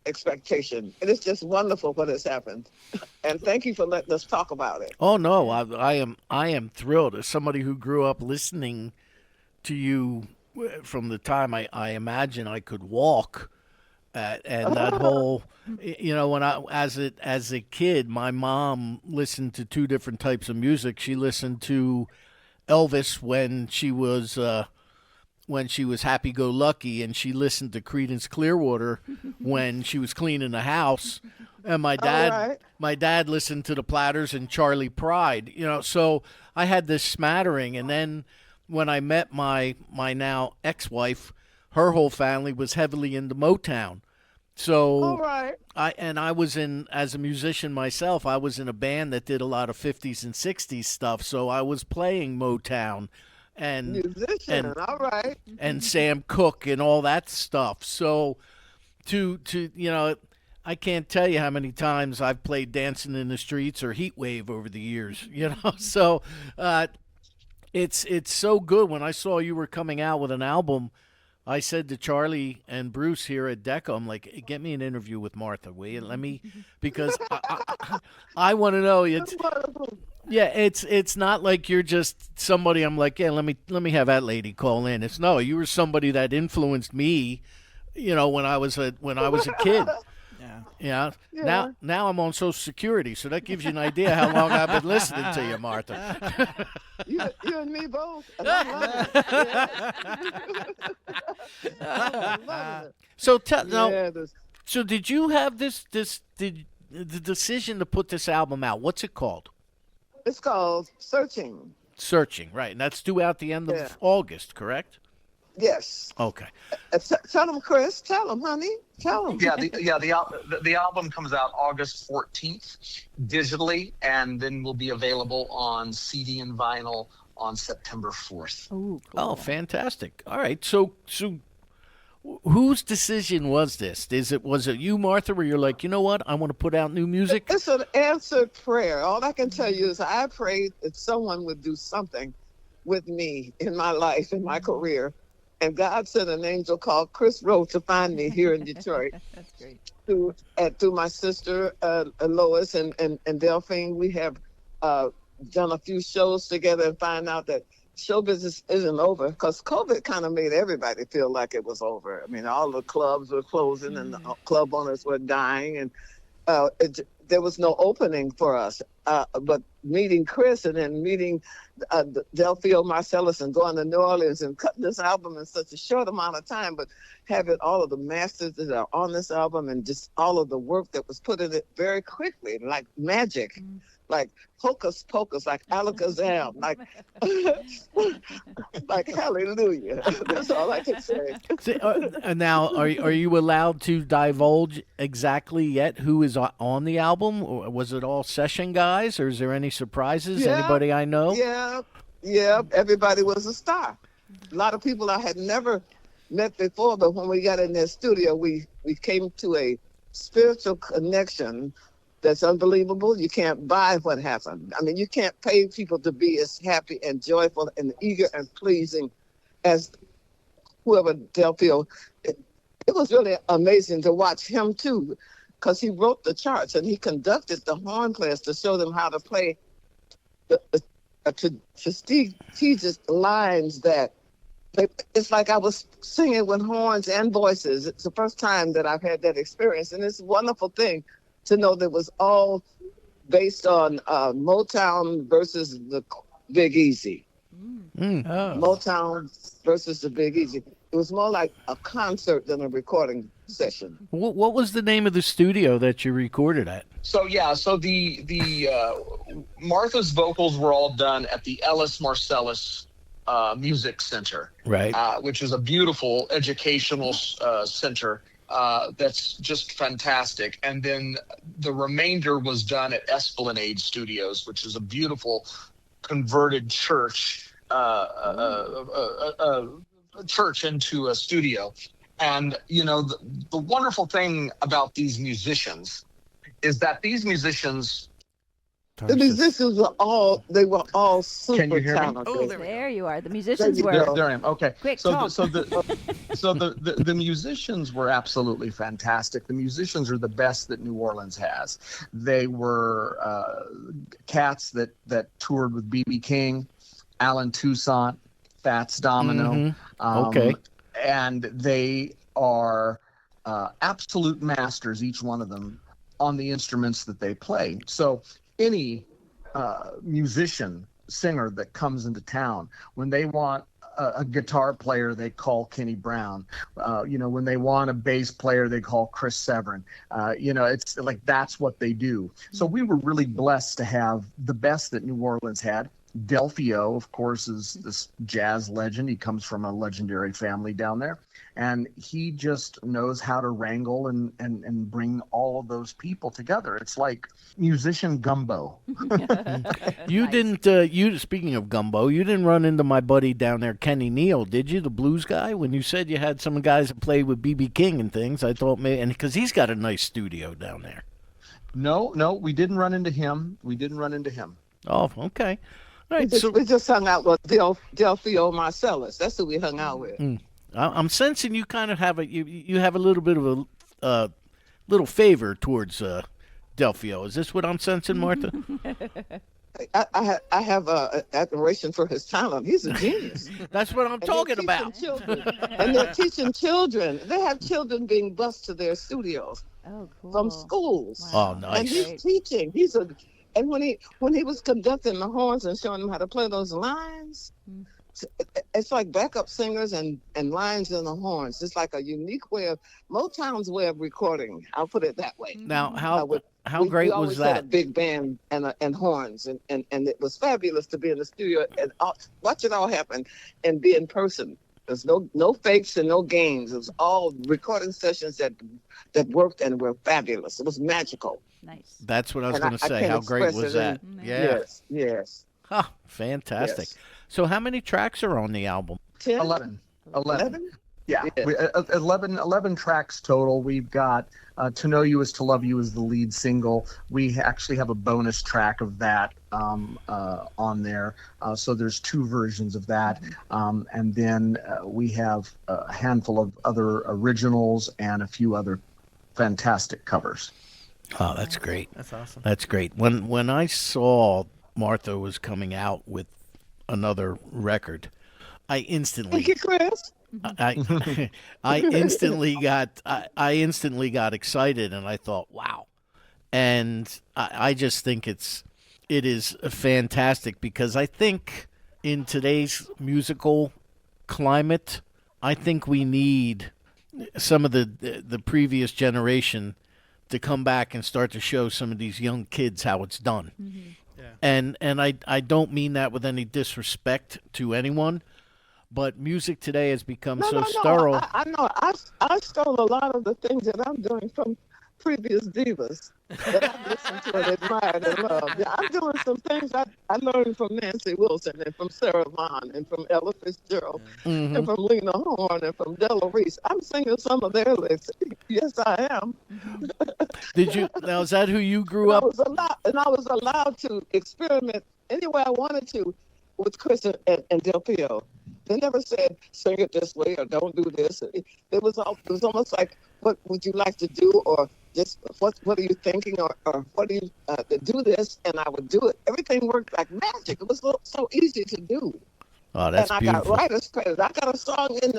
expectation. And it's just wonderful what has happened. And thank you for letting us talk about it. Oh no, I am thrilled. As somebody who grew up listening to you from the time I imagine I could walk, and that whole, when I as a kid, my mom listened to two different types of music. She listened to Elvis when she was happy-go-lucky, and she listened to Creedence Clearwater when she was cleaning the house. And my dad listened to the Platters and Charlie Pride. So I had this smattering. And then when I met my now ex-wife, her whole family was heavily into Motown. So I was as a musician myself, I was in a band that did a lot of 50s and 60s stuff. So I was playing Motown. And Sam Cooke and all that stuff. So to I can't tell you how many times I've played Dancing in the Streets or Heat Wave over the years, So it's so good. When I saw you were coming out with an album, I said to Charlie and Bruce here at Decca, I'm like, hey, get me an interview with Martha, will you? Because I want to know. Yeah, it's not like you're just somebody. I'm like, yeah, let me have that lady call in. You were somebody that influenced me, when I was a kid. Yeah. Now I'm on Social Security, so that gives you an idea how long I've been listening to you, Martha. You and me both. And I love it. So did you have the decision to put this album out? What's it called? It's called Searching. Searching, right. And that's due out the end of August, correct? Yes. Okay. Tell them, Chris. Tell them, honey. Tell them. The album comes out August 14th digitally, and then will be available on CD and vinyl on September 4th. Ooh, cool. Oh, fantastic. All right. So whose decision was this? Was it you, Martha, where you're like, you know what? I want to put out new music? It's an answered prayer. All I can tell you is I prayed that someone would do something with me in my life, in my career. And God sent an angel called Chris Rose to find me here in Detroit. That's great. Through my sister, Lois and Delphine, we have done a few shows together and find out that show business isn't over, because COVID kind of made everybody feel like it was over. I mean, all the clubs were closing and the club owners were dying, and there was no opening for us. But meeting Chris and then meeting Delphio Marcellus and going to New Orleans and cutting this album in such a short amount of time, but having all of the masters that are on this album and just all of the work that was put in it very quickly, like magic. Like hocus pocus, like alakazam, like hallelujah. That's all I can say. Now, are you allowed to divulge exactly yet who is on the album? Or was it all session guys, or is there any surprises? Anybody I know? Yeah, Yeah, everybody was a star. A lot of people I had never met before, but when we got in their studio, we came to a spiritual connection that's unbelievable. You can't buy what happened. I mean, you can't pay people to be as happy and joyful and eager and pleasing as whoever Delphio. It was really amazing to watch him too, because he wrote the charts and he conducted the horn players to show them how to play the strategic lines that it's like I was singing with horns and voices. It's the first time that I've had that experience, and it's a wonderful thing to know that it was all based on Motown versus the Big Easy. Oh. Motown versus the Big Easy. It was more like a concert than a recording session. What was the name of the studio that you recorded at? So yeah, so the Martha's vocals were all done at the Ellis Marcellus Music Center, Right. Which is a beautiful educational center that's just fantastic. And then the remainder was done at Esplanade Studios, which is a beautiful converted church, church into a studio. And you know, the wonderful thing about these musicians is that these musicians. The musicians were all super Can you hear me? talented. Oh, There you are. The musicians There you were. go. There I am. Okay. Quick, so talk. the musicians were absolutely fantastic. The musicians are the best that New Orleans has. They were cats that toured with B.B. King, Alan Toussaint, Fats Domino. Okay. And they are absolute masters, each one of them, on the instruments that they play. So any musician, singer that comes into town, when they want a guitar player, they call Kenny Brown. When they want a bass player, they call Chris Severin. It's like that's what they do. So we were really blessed to have the best that New Orleans had. Delphio, of course, is this jazz legend. He comes from a legendary family down there. And he just knows how to wrangle and bring all of those people together. It's like musician gumbo. You didn't. Speaking of gumbo, you didn't run into my buddy down there, Kenny Neal, did you? The blues guy. When you said you had some guys that played with B.B. King and things, I thought maybe, and because he's got a nice studio down there. No, we didn't run into him. Oh, okay. All right, We just hung out with Delphio Marcellus. That's who we hung out with. I'm sensing you kind of have you have a little bit of a little favor towards Delphio. Is this what I'm sensing, Martha? I have admiration for his talent. He's a genius. That's what I'm talking about. And they're teaching children. They have children being bused to their studios from schools. Wow. Oh, nice. And he's teaching. And when he was conducting the horns and showing them how to play those lines, it's like backup singers and lines in the horns. It's like a unique way of Motown's way of recording. I'll put it that way. Now, how great we was always that? had a big band and horns, and it was fabulous to be in the studio and watch it all happen and be in person. There's no fakes and no games. It was all recording sessions that worked and were fabulous. It was magical. Nice. That's what I was And going to say. can't How great express was it that? in- Yeah. Yes. Huh, fantastic. Yes. So how many tracks are on the album? 10? 11. 11? Yeah, Yeah. 11 tracks total. We've got "To Know You Is to Love You" is the lead single. We actually have a bonus track of that on there. So there's 2 versions of that. And then we have a handful of other originals and a few other fantastic covers. Oh, that's great. That's awesome. That's great. When I saw Martha was coming out with another record, I instantly Thank you, Chris. I instantly got excited, and I thought, wow. And I just think it is fantastic, because I think in today's musical climate, I think we need some of the previous generation to come back and start to show some of these young kids how it's done. Yeah. And I don't mean that with any disrespect to anyone, but music today has become so sterile. I know. I stole a lot of the things that I'm doing from previous divas that I've listened to and admired and loved. Yeah, I'm doing some things I learned from Nancy Wilson and from Sarah Vaughan and from Ella Fitzgerald and from Lena Horne and from Della Reese. I'm singing some of their lyrics. Yes, I am. Did you? Now, is that who you grew up? I was allowed to experiment any way I wanted to with Chris and Del Pio. They never said sing it this way or don't do this. It was almost like, what would you like to do, or just what are you thinking, or what do you do this, and I would do it. Everything worked like magic. It was so easy to do. Oh, that's and I beautiful. got writer's credit. I got a song in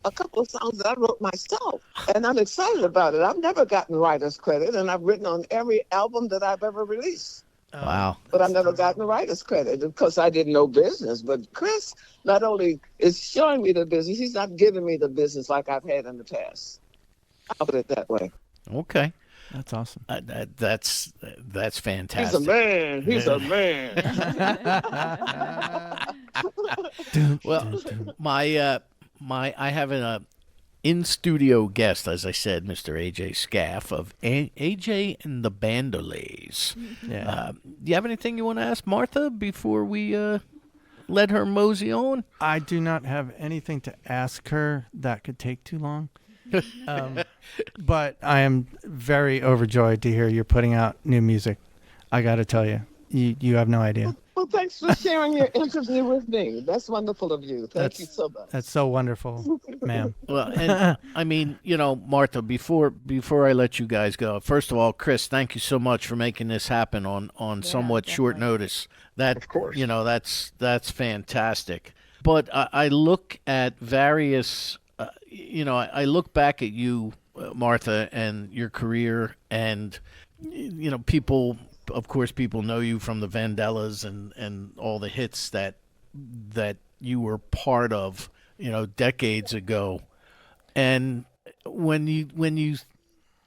a couple of songs that I wrote myself, and I'm excited about it. I've never gotten writer's credit, and I've written on every album that I've ever released. Wow. But I've never gotten a writer's credit because I didn't know business. But Chris not only is showing me the business, he's not giving me the business like I've had in the past. I'll put it that way. Okay. That's awesome. That's fantastic. He's a man. He's a man. Well, I have an in-studio guest, as I said, Mr. AJ Scaff of AJ and the Bandoles. Yeah. Do you have anything you want to ask Martha before we let her mosey on? I do not have anything to ask her that could take too long. But I am very overjoyed to hear you're putting out new music. I got to tell you, you have no idea. Well, thanks for sharing your interview with me. That's wonderful of you. Thank you so much. That's so wonderful, ma'am. Well, and I mean, Martha, before I let you guys go, first of all, Chris, thank you so much for making this happen on somewhat short notice. That, Of course. That's fantastic. But I look at various, I look back at you, Martha, and your career, and people. Of course, people know you from the Vandellas and all the hits that you were part of, decades ago. And when you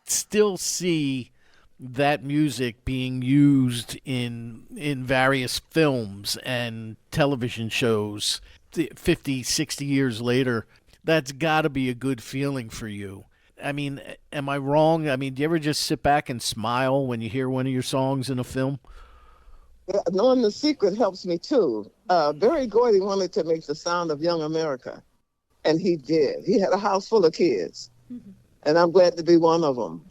still see that music being used in various films and television shows 50, 60 years later, that's got to be a good feeling for you. I mean, am I wrong? I mean, do you ever just sit back and smile when you hear one of your songs in a film? Yeah, knowing the secret helps me too. Barry Gordy wanted to make the sound of Young America, and he did. He had a house full of kids, and I'm glad to be one of them.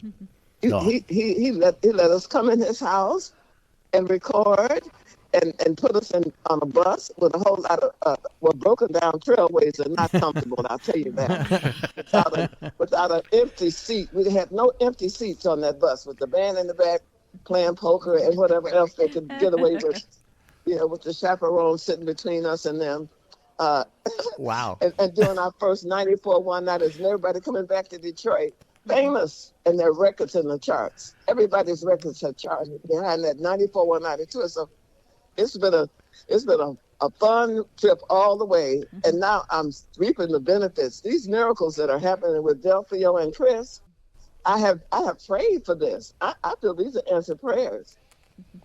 He let us come in his house and record and put us on a bus with a whole lot of broken down trailways are not comfortable. I'll tell you that. Without an empty seat, we had no empty seats on that bus with the band in the back playing poker and whatever else they could get away with. With the chaperone sitting between us and them. Wow. And doing our first 94 one-nighters, and everybody coming back to Detroit, famous, and their records in the charts. Everybody's records are charted behind that 94 one-nighter tour. So it's been a fun trip all the way, and now I'm reaping the benefits. These miracles that are happening with Delphio and Chris, I have prayed for this. I feel these are answered prayers,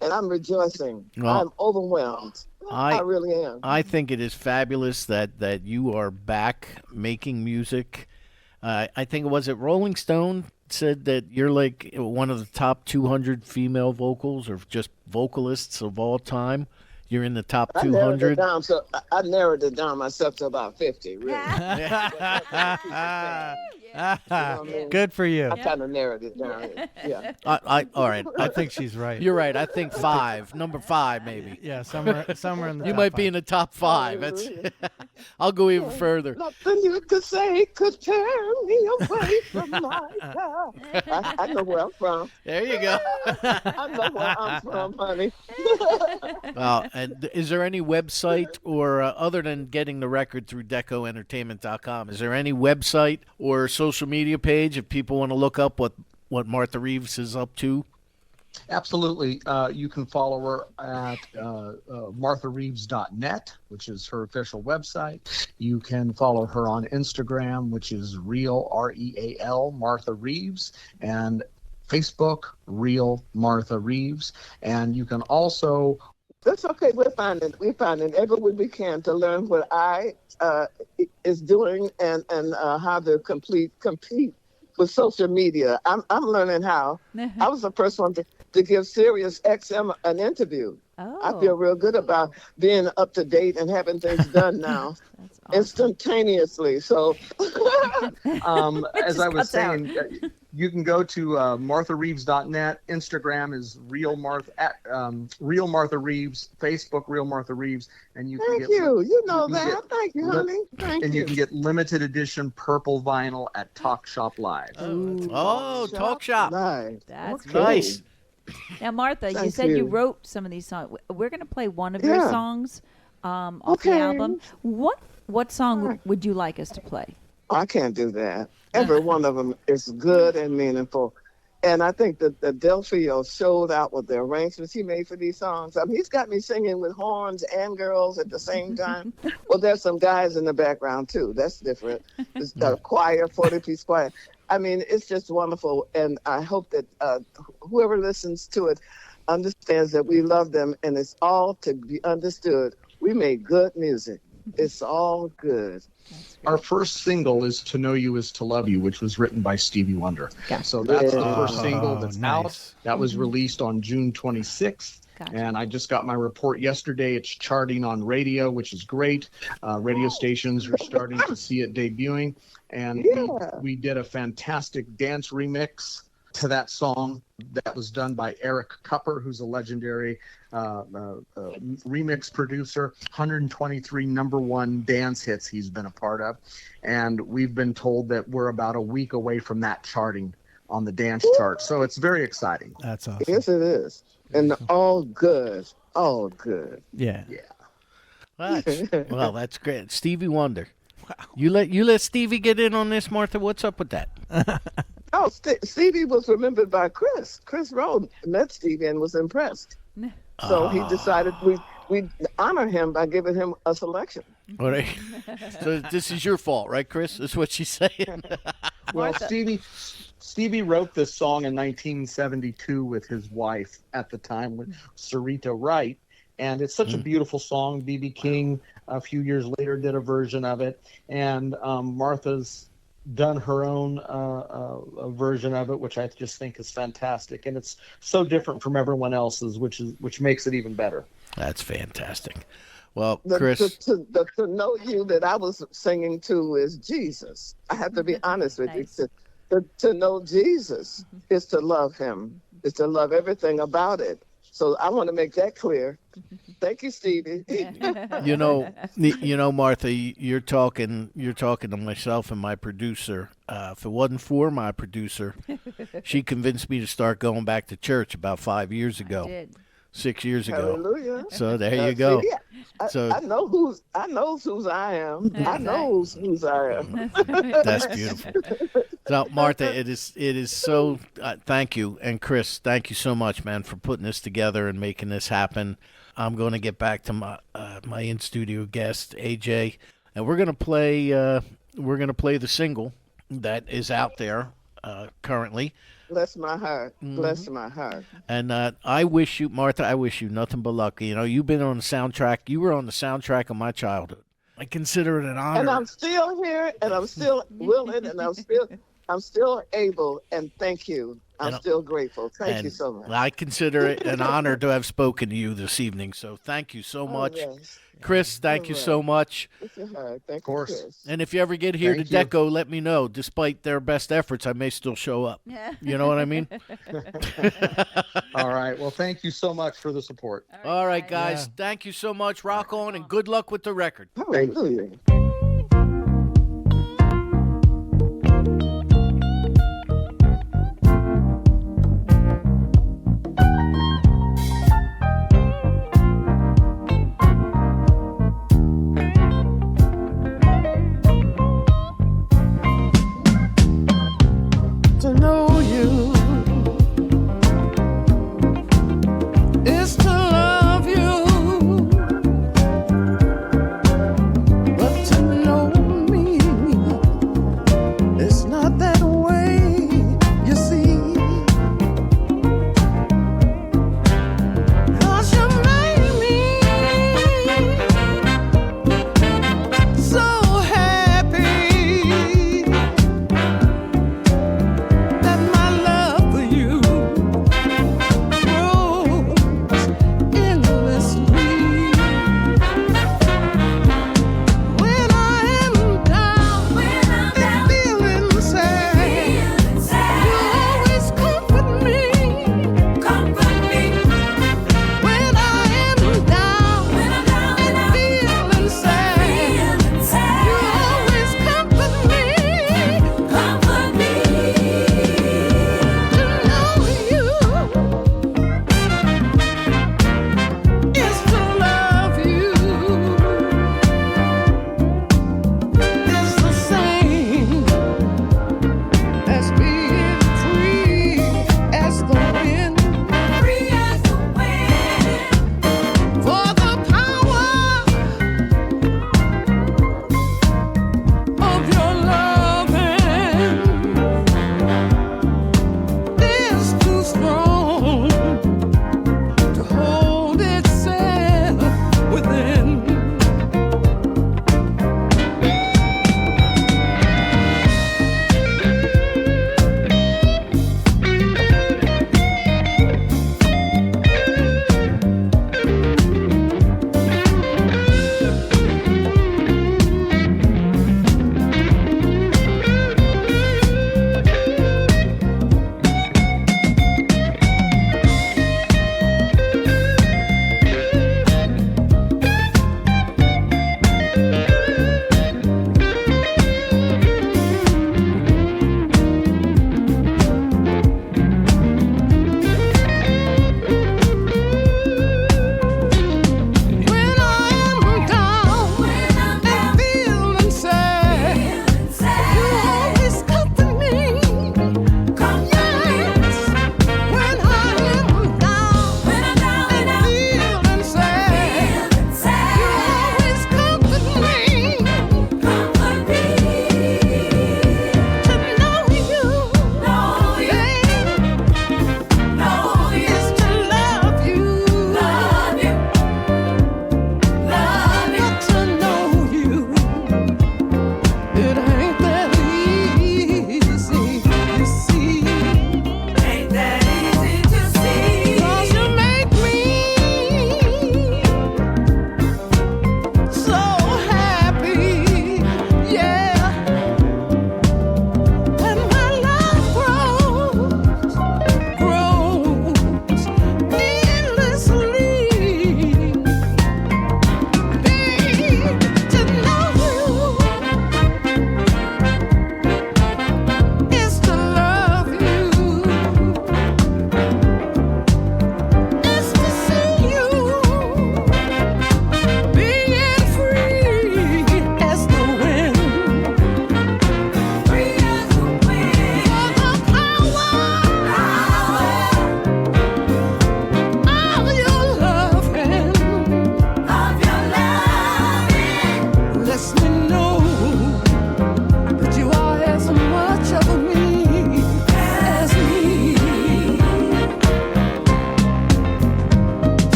and I'm rejoicing. Well, I'm overwhelmed. I really am. I think it is fabulous that you are back making music. I think was it Rolling Stone said that you're like one of the top 200 female vocals or just vocalists of all time. You're in the top 200. I narrowed it down myself to about 50, really. Good for you. I kind of narrowed it down. Yeah. All right. I think she's right. You're right. I think 5, number 5, maybe. Yeah, somewhere in the You top might 5. be in the top 5. That's. I'll go even further. Nothing you could say could tear me away from my God. I know where I'm from. There you go. I know where I'm from, honey. Well, and is there any website or other than getting the record through DecoEntertainment.com, is there any website or social media page if people want to look up what Martha Reeves is up to? Absolutely. You can follow her at marthareeves.net, which is her official website. You can follow her on Instagram, which is real, R-E-A-L, Martha Reeves, and Facebook, Real Martha Reeves. And you can also... That's okay. We're finding every way we can to learn what I is doing and how to compete with social media. I'm learning how. I was the first one to give Sirius XM an interview. I feel real good about being up to date and having things done now. That's awesome. Instantaneously. So As I was cuts out. saying, you can go to MarthaReeves.net. Instagram is Real Martha Reeves. Facebook Real Martha Reeves, and you can thank get you. You know you can that. Thank you, honey. Thank and you. you can get limited edition purple vinyl at Talk Shop Live. Oh, Talk Shop. Nice. That's Okay. Nice. Now, Martha, you Thank said you you. wrote some of these songs. We're going to play one of your Yeah. songs off the Okay. album. What song All right. would you like us to play? I can't do that. Every one of them is good and meaningful. And I think that the Delphio showed out with the arrangements he made for these songs. I mean, he's got me singing with horns and girls at the same time. Well, there's some guys in the background, too. That's different. It's a choir, 40-piece choir. I mean, it's just wonderful. And I hope that whoever listens to it understands that we love them, and it's all to be understood. We make good music. It's all good. Our first single is "To Know You Is to Love You," which was written by Stevie Wonder. Gotcha. So that's the Yeah. first single that's out. Nice. That was released on June 26th. Gotcha. And I just got my report yesterday. It's charting on radio, which is great. Radio stations are starting to see it debuting. And Yeah. we did a fantastic dance remix to that song that was done by Eric Cupper, who's a legendary remix producer. 123 number one dance hits he's been a part of. And we've been told that we're about a week away from that charting on the dance chart. So it's very exciting. That's awesome. Yes, it is. And all good. All good. Yeah. Well, that's great. Stevie Wonder. Wow. You let Stevie get in on this, Martha? What's up with that? Oh, Stevie was remembered by Chris. Chris Rowe met Stevie and was impressed. So he decided we honor him by giving him a selection. All right. So this is your fault, right, Chris? That's what she's saying. Well, Stevie wrote this song in 1972 with his wife at the time, with Sarita Wright, and it's such a beautiful song. B.B. King, a few years later, did a version of it, and Martha's done her own version of it, which I just think is fantastic, and it's so different from everyone else's, which makes it even better. That's fantastic. Well, The, Chris, to know you that I was singing to is Jesus. I have to be honest with Nice. you. To know Jesus is to love him, is to love everything about it. So I want to make that clear. Thank you, Stevie. you know, Martha, you're talking to myself and my producer. If it wasn't for my producer, she convinced me to start going back to church about 5 years ago. Did. 6 years ago. Hallelujah. So there you go. See, So- I know whose I am. I know whose I am. That's beautiful. So, Martha, it is so. Thank you, and Chris, thank you so much, man, for putting this together and making this happen. I'm going to get back to my in studio guest AJ, and we're gonna play the single that is out there currently. Bless my heart. Bless my heart. And I wish you, Martha, I wish you nothing but luck. You know, you've been on the soundtrack. You were on the soundtrack of my childhood. I consider it an honor. And I'm still here, and I'm still willing, and I'm still able. And thank you. I'm still grateful. Thank you so much. I consider it an honor to have spoken to you this evening. So thank you so much. Yes. Chris, thank you so much. Bless your heart. Thank Of course. you, Chris. And if you ever get here Thank to you. Deco, let me know. Despite their best efforts, I may still show up. You know what I mean? All right. Well, thank you so much for the support. All right, guys. Thank you so much. Rock on, and good luck with the record. Hallelujah. To know you is to love you, but to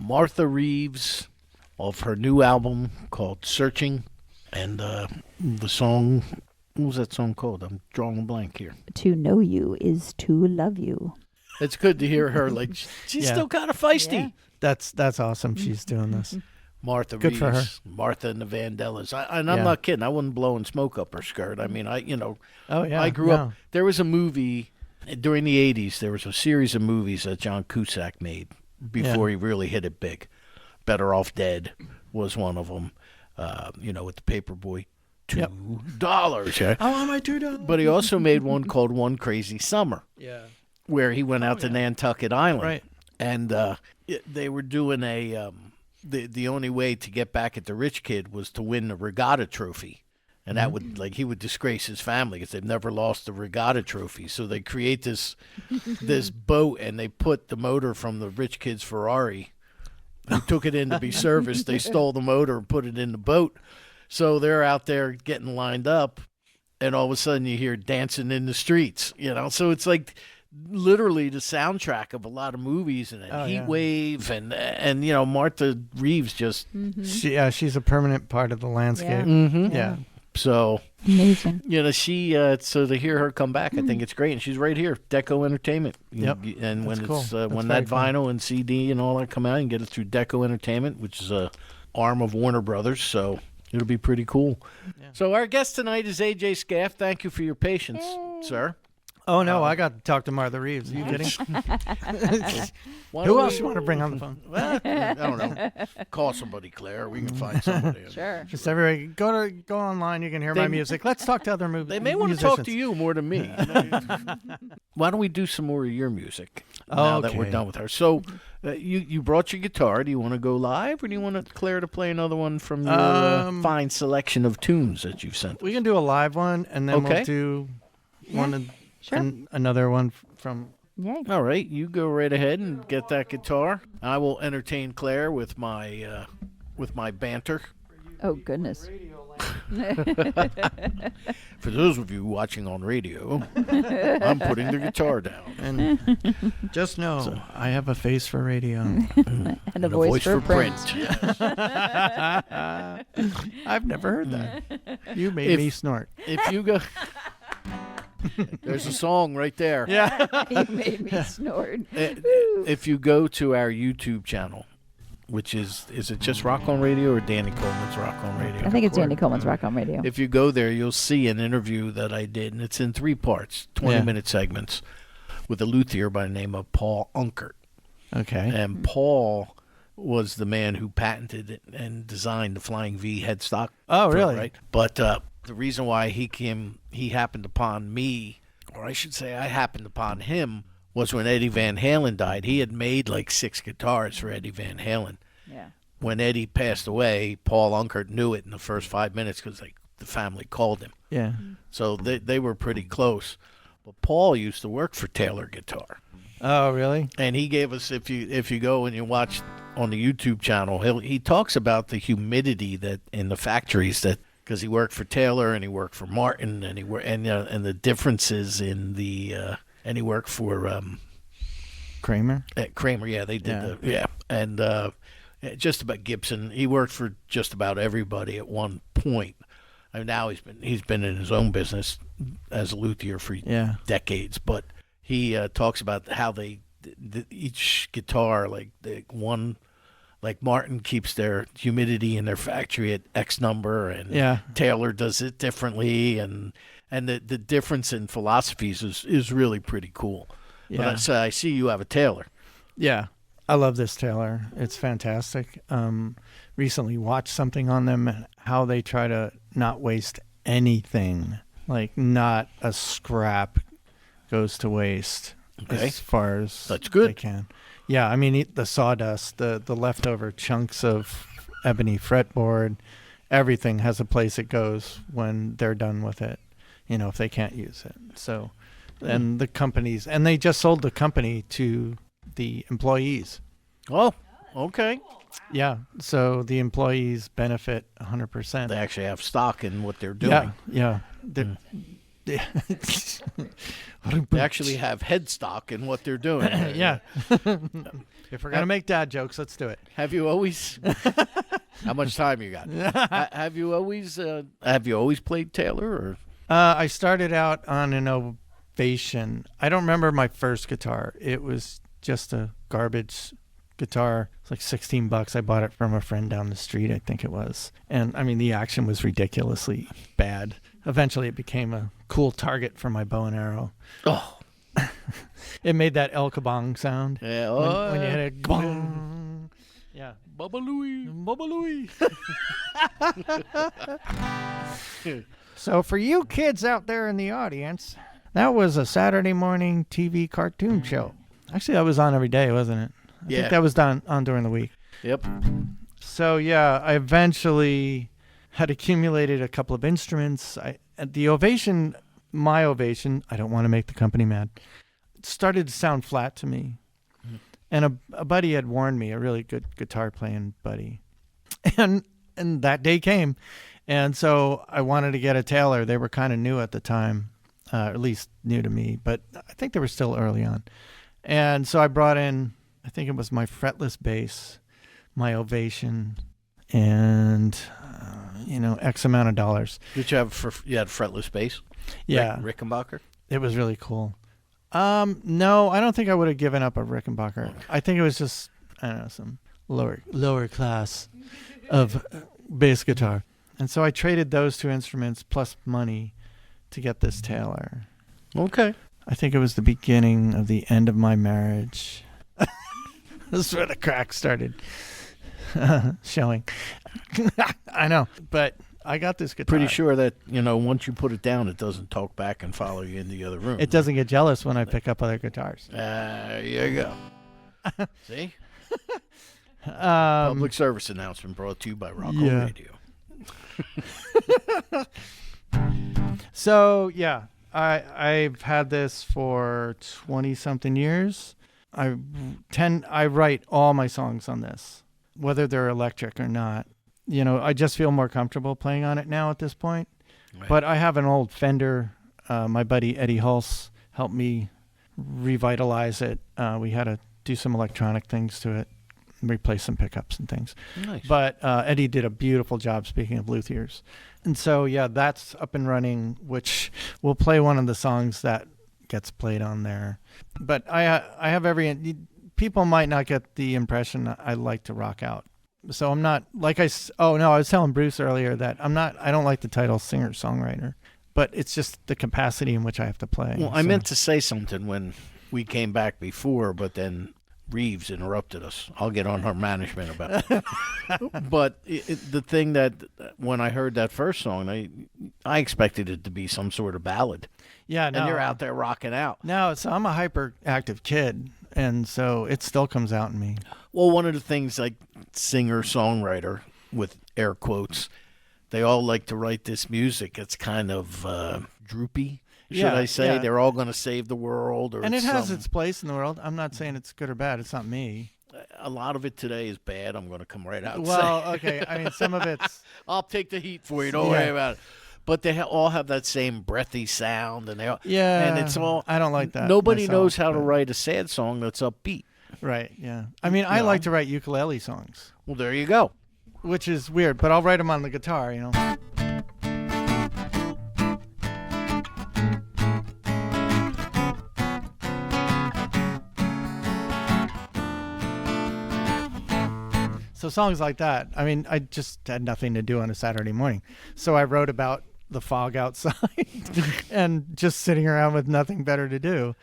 Martha Reeves off her new album called Searching. And the song, what was that song called? I'm drawing a blank here. To know you is to love you. It's good to hear her. Like, she's Yeah. still kind of feisty. Yeah. That's awesome. She's doing this. Martha Good Reeves, for her. Martha and the Vandellas. And I'm Yeah. not kidding. I wasn't blowing smoke up her skirt. I mean, Oh yeah. I grew up. There was a movie during the '80s. There was a series of movies that John Cusack made before he really hit it big. Better Off Dead was one of them. With the Paperboy, $2. Yeah. I want my $2. But he also made one called One Crazy Summer, Yeah. where he went out to Nantucket Island, Right. and they were doing a. The only way to get back at the rich kid was to win the regatta trophy. And that would, he would disgrace his family because they've never lost the regatta trophy. So they create this boat, and they put the motor from the rich kid's Ferrari. They took it in to be serviced. They stole the motor and put it in the boat. So they're out there getting lined up, and all of a sudden you hear dancing in the streets. So it's like literally the soundtrack of a lot of movies, and Heat Wave, and Martha Reeves just She's a permanent part of the landscape. Yeah. So Amazing. she so to hear her come back, I think it's great, and she's right here, Deco Entertainment. Yep. And when That's it's cool. That's when very that cool. vinyl and CD and all that come out, you can get it through Deco Entertainment, which is a arm of Warner Brothers. So it'll be pretty cool. Yeah. So our guest tonight is AJ Scaff. Thank you for your patience, sir. Oh no, I got to talk to Martha Reeves. Are you kidding? Who else you want to bring on the phone? Well, I don't know. Call somebody, Claire. We can find somebody. Sure. Just everybody go online. You can hear my music. Let's talk to other movies. They may want to talk to you more than me. Why don't we do some more of your music now that we're Okay. done with her? So you brought your guitar. Do you want to go live, or do you want Claire to play another one from your fine selection of tunes that you've sent? We can do a live one, and then Okay. we'll do one and Sure. another one from. Yay. All right, you go right ahead and get that guitar. I will entertain Claire with my banter. Oh, goodness. For those of you watching on radio, I'm putting the guitar down. And just know, I have a face for radio. And a voice for print. I've never heard that. You made me snort. If you go, there's a song right there. Yeah. You made me snort. If you go to our YouTube channel, which is it just Rock on Radio or Danny Coleman's Rock on Radio? I think it's Danny Coleman's Rock on Radio. If you go there, you'll see an interview that I did, and it's in 3 parts, 20-minute segments, with a luthier by the name of Paul Unkert. Okay. And Paul was the man who patented it and designed the Flying V headstock. Oh, really? Right. But the reason why he happened upon me, or I should say I happened upon him, was when Eddie Van Halen died. He had made like 6 guitars for Eddie Van Halen. Yeah. When Eddie passed away, Paul Unkert knew it in the first 5 minutes because the family called him. Yeah. So they were pretty close. But Paul used to work for Taylor Guitar. Oh, really? And he gave us, if you go and you watch on the YouTube channel, he talks about the humidity that in the factories, that because he worked for Taylor and he worked for Martin and and the differences in the and he worked for Kramer? Kramer. Yeah, they did and just about Gibson. He worked for just about everybody at one point. I mean, now he's been in his own business as a luthier for decades, but he talks about how each guitar, like Martin keeps their humidity in their factory at X number, and Taylor does it differently, and the difference in philosophies is really pretty cool. Yeah. But I see you have a Taylor. Yeah. I love this Taylor. It's fantastic. Recently watched something on them, how they try to not waste anything. Like not a scrap goes to waste as far as That's good. they can. Yeah, I mean the sawdust, the leftover chunks of ebony fretboard, everything has a place it goes when they're done with it. If they can't use it. So, and the companies, and they just sold the company to the employees. Oh, okay. Yeah, so the employees benefit 100%. They actually have stock in what they're doing. Yeah. They actually have headstock in what they're doing. Yeah. If we're gonna make dad jokes, let's do it. Have you always? How much time you got? Have you always played Taylor? Or I started out on an Ovation. I don't remember my first guitar. It was just a garbage guitar. It's like $16. I bought it from a friend down the street, I think it was. And I mean, the action was ridiculously bad. Eventually, it became a cool target for my bow and arrow. oh, It made that El Kabong sound. yeah, When you hit it. Bong. Yeah. Bubba Louie. Bubba Louie. So for you kids out there in the audience, that was a Saturday morning TV cartoon show. Actually, that was on every day, wasn't it? I think that was on during the week. Yep. So yeah, I eventually had accumulated a couple of instruments. At the Ovation, my Ovation, I don't want to make the company mad, it started to sound flat to me. And a buddy had warned me, a really good guitar playing buddy. And that day came. And so I wanted to get a Taylor. They were kind of new at the time, at least new to me, but I think they were still early on. And so I brought in, I think it was my fretless bass, my Ovation, and, X amount of dollars. Did you have you had fretless bass? Yeah. Rickenbacker? It was really cool. No, I don't think I would have given up a Rickenbacker. I think it was just, I don't know, some lower class of bass guitar. And so I traded those two instruments plus money to get this Taylor. Okay. I think it was the beginning of the end of my marriage. This is where the cracks started showing. I know, but I got this guitar. Pretty sure that, once you put it down, it doesn't talk back and follow you in the other room. It doesn't get jealous when I pick up other guitars. There you go. See? Um, Public service announcement brought to you by Rock Yeah. on Radio. So, yeah, I've had this for 20-something years. I write all my songs on this, whether they're electric or not. I just feel more comfortable playing on it now at this point. Right. But I have an old Fender. My buddy Eddie Hulse helped me revitalize it. We had to do some electronic things to it, replace some pickups and things. Nice. But Eddie did a beautiful job, speaking of luthiers. And so, yeah, that's up and running, which we'll play one of the songs that gets played on there. But I have people might not get the impression I like to rock out. So I'm not, I was telling Bruce earlier that I don't like the title singer-songwriter, but it's just the capacity in which I have to play. Well, I meant to say something when we came back before, but then Reeves interrupted us. I'll get on her management about it. But the thing that when I heard that first song, I expected it to be some sort of ballad. Yeah, no. And you're out there rocking out. No, so I'm a hyperactive kid, and so it still comes out in me. Well, one of the things like singer-songwriter, with air quotes, they all like to write this music. It's kind of droopy, should I say. Yeah. They're all going to save the world. And it has its place in the world. I'm not saying it's good or bad. It's not me. A lot of it today is bad. I'm going to come right out and Well, say. okay. I mean, some of it's... I'll take the heat for you. Don't worry about it. But they all have that same breathy sound. And and it's all... I don't like that. Nobody myself, knows how to but- write a sad song that's upbeat. Right, yeah. I mean, I like to write ukulele songs, Well, there you go. which is weird, but I'll write them on the guitar, So songs like that. I mean, I just had nothing to do on a Saturday morning. So I wrote about the fog outside and just sitting around with nothing better to do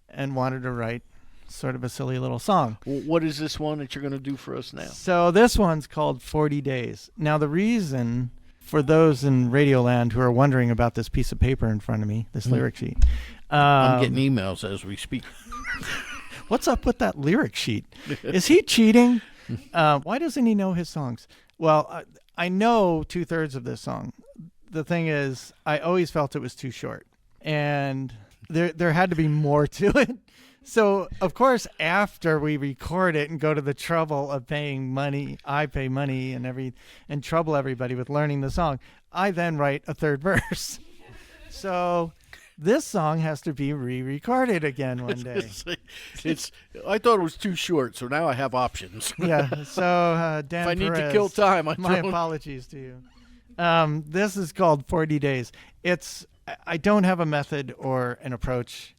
and wanted to write sort of a silly little song. Well, what is this one that you're going to do for us now? So this one's called 40 Days. Now, the reason for those in Radioland who are wondering about this piece of paper in front of me, this lyric sheet. I'm getting emails as we speak. What's up with that lyric sheet? Is he cheating? Why doesn't he know his songs? Well, I know 2/3 of this song. The thing is, I always felt it was too short. And there had to be more to it. So, of course, after we record it and go to the trouble of paying money, I pay money and trouble everybody with learning the song, I then write a third verse. So this song has to be re-recorded again one day. I thought it was too short, so now I have options. Yeah. So Dan, if I need to Perez, kill time, my apologies to you. This is called 40 Days. I don't have a method or an approach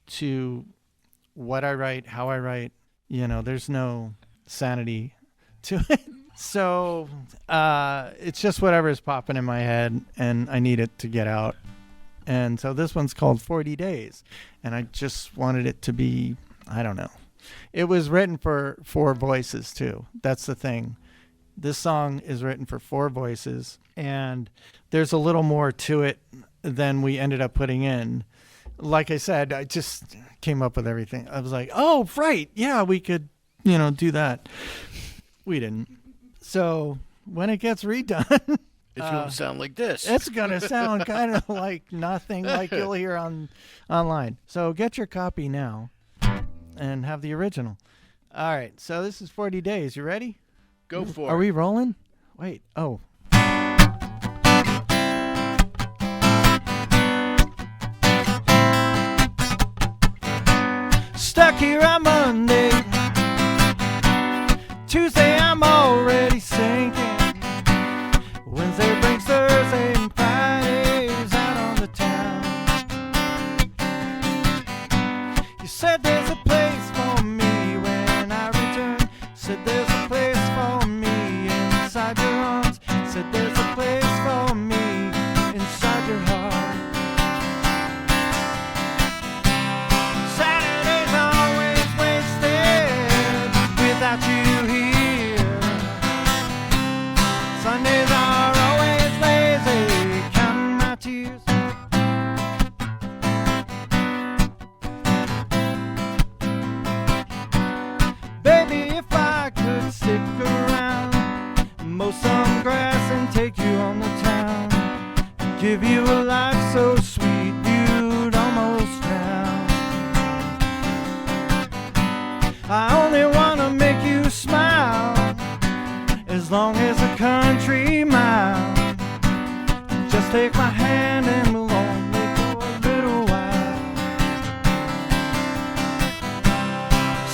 to what I write, how I write. There's no sanity to it. So it's just whatever's popping in my head, and I need it to get out. And so this one's called 40 Days. And I just wanted it to be, I don't know. It was written for 4 voices, too. That's the thing. This song is written for 4 voices, and there's a little more to it than we ended up putting in. Like I said, I just came up with everything. I was like, oh, right. Yeah, we could, do that. We didn't. So when it gets redone, it's going to sound like this. It's going to sound kind of like nothing like you'll hear online. So get your copy now and have the original. All right. So this is 40 Days. You ready? Go for it. Are we rolling? Wait. Oh. Stuck here on Monday. Tuesday I'm already sinking. Wednesday brings Thursday and Friday's out on the town. You said there's a place for me when I return. Said there's a place for me inside your arms. Said there's a place for me inside your heart. Saturday's always wasted without you here. Sundays are always lazy, counting my tears. Baby, if I could stick around, mow some grass and take you on the town, give you a life so sweet you'd almost drown. I only want to make you smile, as long as a country mile. Just take my hand and we'll only for a little while.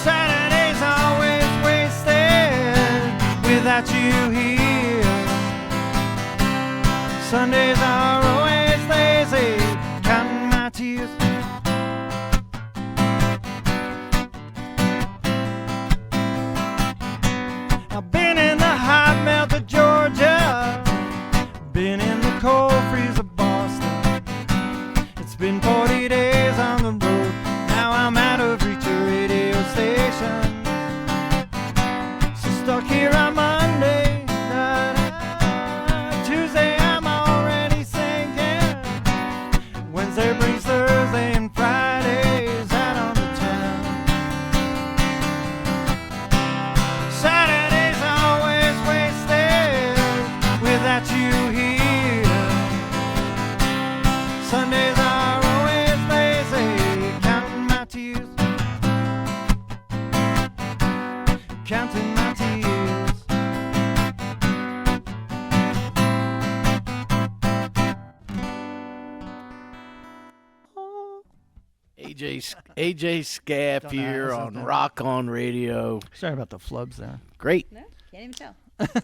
Saturday's always wasted without you here. Sundays are always lazy, counting my tears. I've been in the hot melt of Georgia, been in the cold freeze of Boston. It's been 40 days on the road, now I'm out of reach of radio station. So stuck here on Monday, Tuesday I'm already sinking. Wednesday brings Thursday and Friday's out on the town. Saturday's always wasted without you here. Sundays are always lazy, counting my tears. Counting my tears. AJ Scaff Don't know, here that's on something. Rock On Radio. Sorry about the flubs there. Great. No, can't even tell.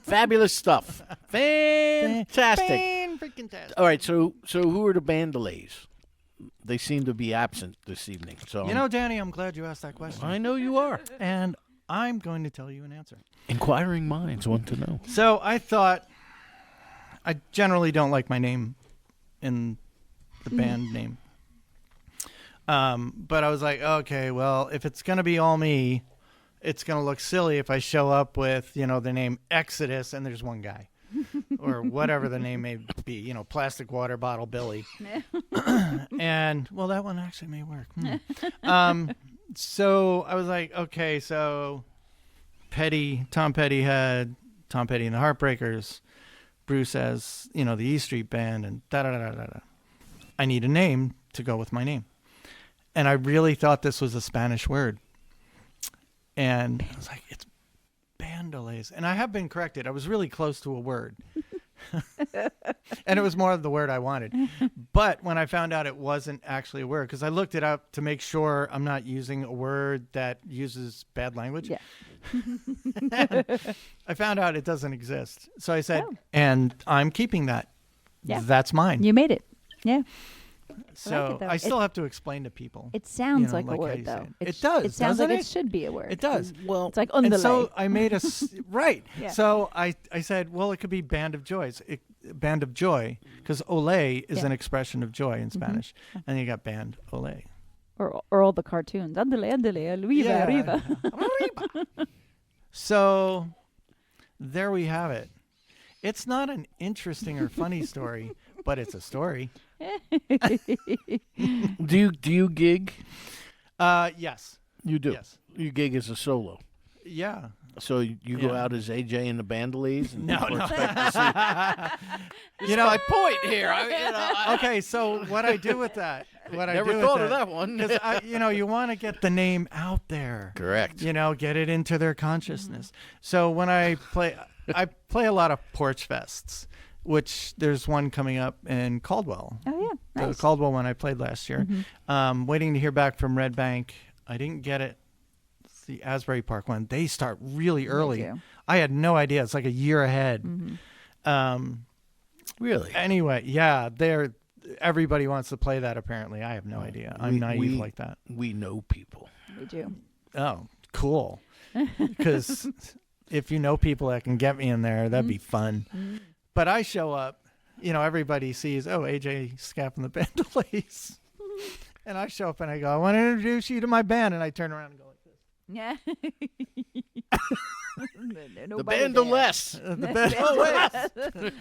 Fabulous stuff. Fantastic. Fan-freaking-tastic. All right, so who are the Bandoles? They seem to be absent this evening. So You know, Danny, I'm glad you asked that question. I know you are. And I'm going to tell you an answer. Inquiring minds want to know. So I thought, I generally don't like my name in the band name. But I was like, okay, well, if it's going to be all me, it's going to look silly if I show up with, the name Exodus and there's one guy. Or whatever the name may be, Plastic Water Bottle Billy. And, well, that one actually may work. So I was like, okay, so Tom Petty had Tom Petty and the Heartbreakers. Bruce has, the E Street Band and da-da-da-da-da. I need a name to go with my name. And I really thought this was a Spanish word. And I was like, it's Bandoles. And I have been corrected. I was really close to a word. And it was more of the word I wanted. But when I found out it wasn't actually a word, because I looked it up to make sure I'm not using a word that uses bad language. Yeah. I found out it doesn't exist. So I said, Oh. and I'm keeping that. Yeah. That's mine. You made it. Yeah. So it, though. I still have to explain to people. It sounds know, like a like how word, you say though. it does, It sounds doesn't like it? it should be a word. It does. Well, It's like And underlay. so I made a right. Yeah. So I said, well, it could be band of joys, band of joy, because ole is Yeah. an expression of joy in Spanish, and you got band ole. or all the cartoons. Andale, andale, arriba, arriba. Arriba. So there we have it. It's not an interesting or funny story, but it's a story. Do you gig? Yes. You do. Yes. You gig as a solo. Yeah. So you go Yeah. out as AJ in the Bandoles? And No, people no. expect to see- You know, my point here. I okay, so what I do with that? What never I do thought with of that one. Because you want to get the name out there. Correct. Get it into their consciousness. So when I play a lot of porch fests, which there's one coming up in Caldwell. Oh, yeah. The Nice. Caldwell one I played last year. Waiting to hear back from Red Bank. I didn't get it. It's the Asbury Park one. They start really early. do. I had no idea. It's like a year ahead. Really? Anyway, yeah, everybody wants to play that apparently. I have no idea. I'm naive like that. We know people. We do. Oh, cool. Because if you know people that can get me in there, that'd be fun. But I show up, everybody sees, oh, AJ Scaff and the Bandoles. And I show up and I go, I want to introduce you to my band. And I turn around and go like this. Yeah. The Bandoles. The Bandoles.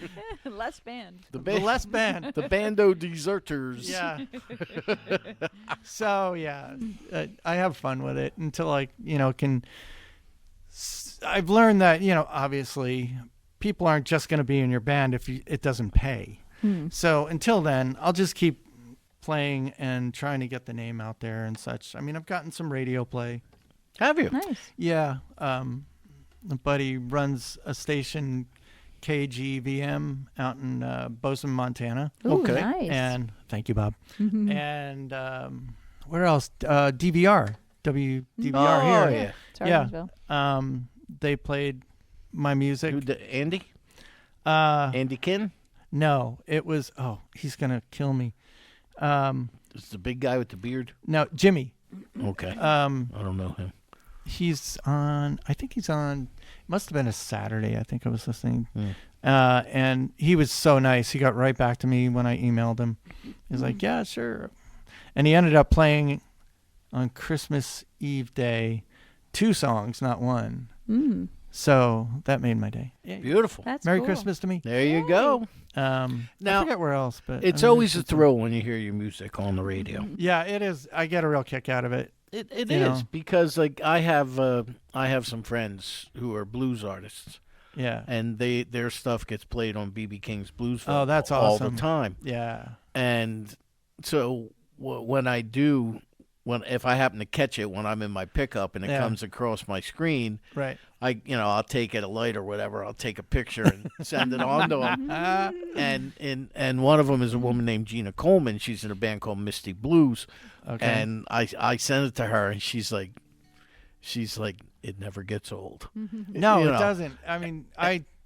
Less band. The less band. The Bando Deserters. Yeah. So, yeah, I have fun with it until I, I've learned that, obviously people aren't just going to be in your band if it doesn't pay. So until then, I'll just keep playing and trying to get the name out there and such. I mean, I've gotten some radio play. Have you? Nice. Yeah. A buddy runs a station, KGVM, out in Bozeman, Montana. Ooh, Okay. Nice. And thank you, Bob. And where else? DVR. WDVR Oh, here. yeah. Charlottesville. They played my music. Andy? Uh, Andy Kin? no, it was. Oh, he's gonna kill me. It's the big guy with the beard? No, Jimmy. Okay. I don't know him. He's on. I think he's on. Must have been a Saturday. I think I was listening. And he was so nice. He got right back to me when I emailed him. He's like, "Yeah, sure." And he ended up playing on Christmas Eve day 2 songs, not one. So that made my day. Yeah. Beautiful. That's Merry cool. Christmas to me. There you go. I Now, forget where else, but it's always a thrill when you hear your music on the radio. Yeah, it is. I get a real kick out of it. It You is know. because like I have some friends who are blues artists, Yeah. and their stuff gets played on BB King's Blues Oh, that's all awesome. the time. Yeah. And so when if I happen to catch it when I'm in my pickup and it Yeah. comes across my screen, Right. I'll take it a light or whatever. I'll take a picture and send it on to them. And one of them is a woman named Gina Coleman. She's in a band called Misty Blues. Okay. And I sent it to her, and she's like, it never gets old. No, you it know. doesn't. I mean,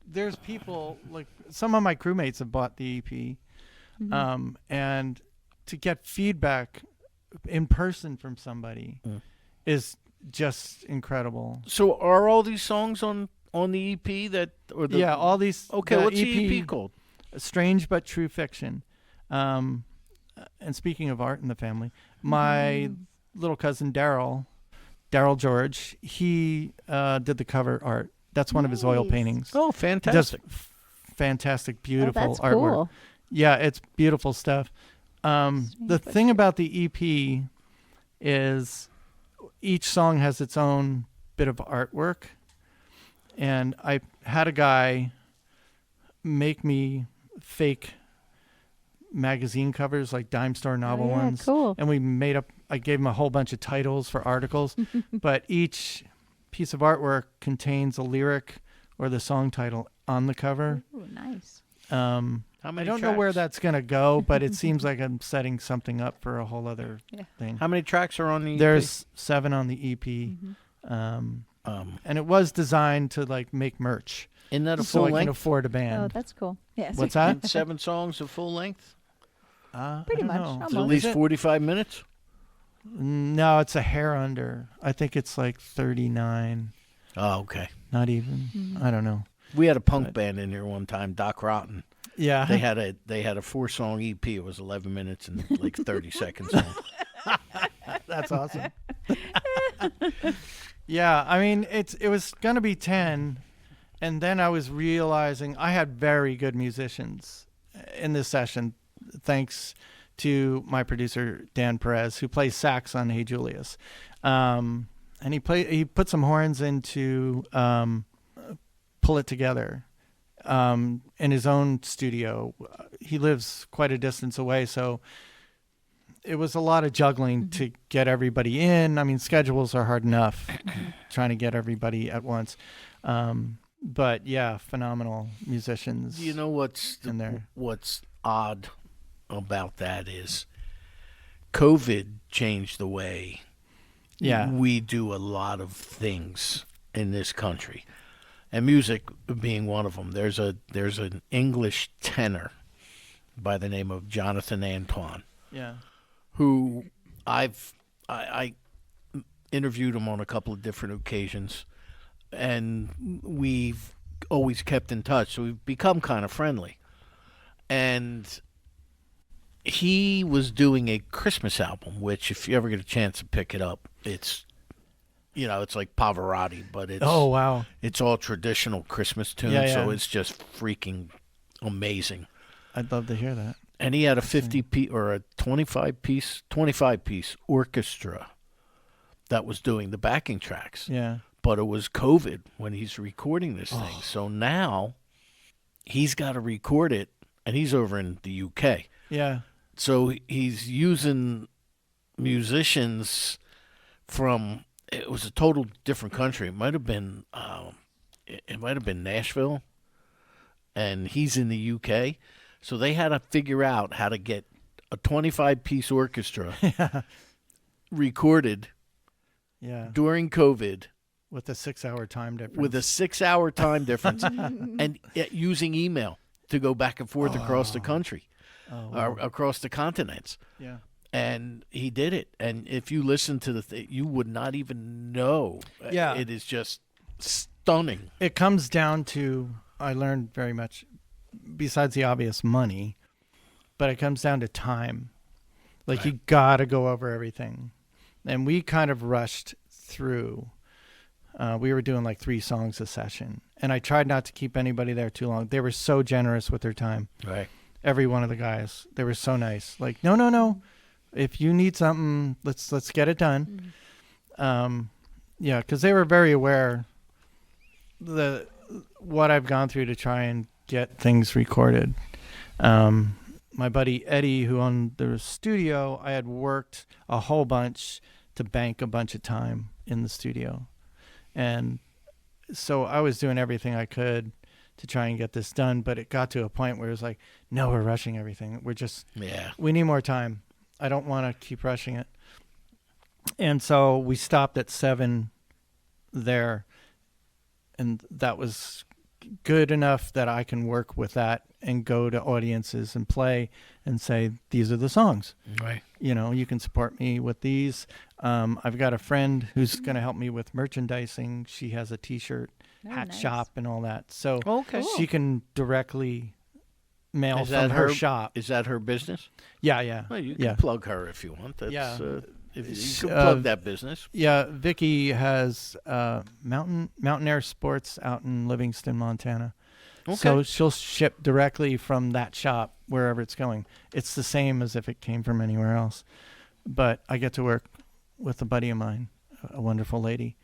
there's people like some of my crewmates have bought the EP, and to get feedback in person from somebody is just incredible. So are all these songs on the EP Yeah, all these. Okay, what's the EP called? Strange but True Fiction. And speaking of art in the family, my little cousin Daryl George, he did the cover art. That's one of his oil Nice. paintings. Oh, He does fantastic. fantastic, beautiful that's artwork. cool. Yeah, it's beautiful stuff. The thing about the EP is each song has its own bit of artwork. And I had a guy make me fake magazine covers, like dime store novel yeah, ones. cool. And I gave him a whole bunch of titles for articles, but each piece of artwork contains a lyric or the song title on the cover. Ooh, nice. How I many don't know where tracks? that's going to go, but it seems like I'm setting something up for a whole other thing. How many tracks are on the EP? There's 7 on the EP. And it was designed to like make merch. Isn't that a So full I can length? afford a Oh, band. that's cool. Yes. What's that? 7 songs of full length? Pretty I don't much. know. Is it at Almost. least Is it? 45 minutes? No, it's a hair under. I think it's like 39. Oh, okay. Not even. I don't know. We had a punk But- band in here one time, Doc Rotten. Yeah. They had a 4-song EP. It was 11 minutes and like 30 seconds long. That's awesome. Yeah, I mean, it was going to be 10, and then I was realizing I had very good musicians in this session, thanks to my producer, Dan Perez, who plays sax on Hey Julius. And he put some horns into Pull It Together in his own studio. He lives quite a distance away, so it was a lot of juggling to get everybody in. I mean, schedules are hard enough trying to get everybody at once. But yeah, phenomenal musicians. You know in there. what's odd about that is COVID changed the way we do a lot of things in this country, and music being one of them. There's an English tenor by the name of Jonathan Antoine, Yeah. who I interviewed him on a couple of different occasions, and we've always kept in touch. So we've become kind of friendly. And he was doing a Christmas album, which if you ever get a chance to pick it up, it's it's like Pavarotti, but it's Oh, wow. it's all traditional Christmas tunes, Yeah, so yeah. it's just freaking amazing. I'd love to hear that. And he had a 50-piece or a 25-piece orchestra that was doing the backing tracks. Yeah. But it was COVID when he's recording this thing. So now he's got to record it, and he's over in the UK. Yeah. So he's using musicians from, it was a total different country. It might have been Nashville, and he's in the UK. So they had to figure out how to get a 25-piece orchestra recorded Yeah. during COVID With a 6-hour time difference. with a 6-hour time difference and using email to go back and forth across the country, or across the continents. Yeah. And he did it. And if you listen to the thing, you would not even know. Yeah. It is just stunning. It comes down to, I learned very much, besides the obvious money, but it comes down to time. Like, you got to go over everything. And we kind of rushed through. We were doing like 3 songs a session. And I tried not to keep anybody there too long. They were so generous with their time. Right. Every one of the guys. They were so nice. Like, no. If you need something, let's get it done. Yeah, because they were very aware what I've gone through to try and get things recorded. My buddy Eddie, who owned the studio, I had worked a whole bunch to bank a bunch of time in the studio. And so I was doing everything I could to try and get this done, but it got to a point where it was like, no, we're rushing everything. We need more time. I don't want to keep rushing it. And so we stopped at 7 there, and that was good enough that I can work with that and go to audiences and play and say, these are the songs. Right. You can support me with these. I've got a friend who's going to help me with merchandising. She has a T-shirt hat nice. shop and all that. So Okay. she can directly mail Is from that her her shop. Is that her business? Yeah. Well, you can Yeah. plug her if you want. That's, Yeah. If you can plug that business. Yeah, Vicky has Mountain Air Sports out in Livingston, Montana. Okay. So she'll ship directly from that shop wherever it's going. It's the same as if it came from anywhere else. But I get to work with a buddy of mine, a wonderful lady,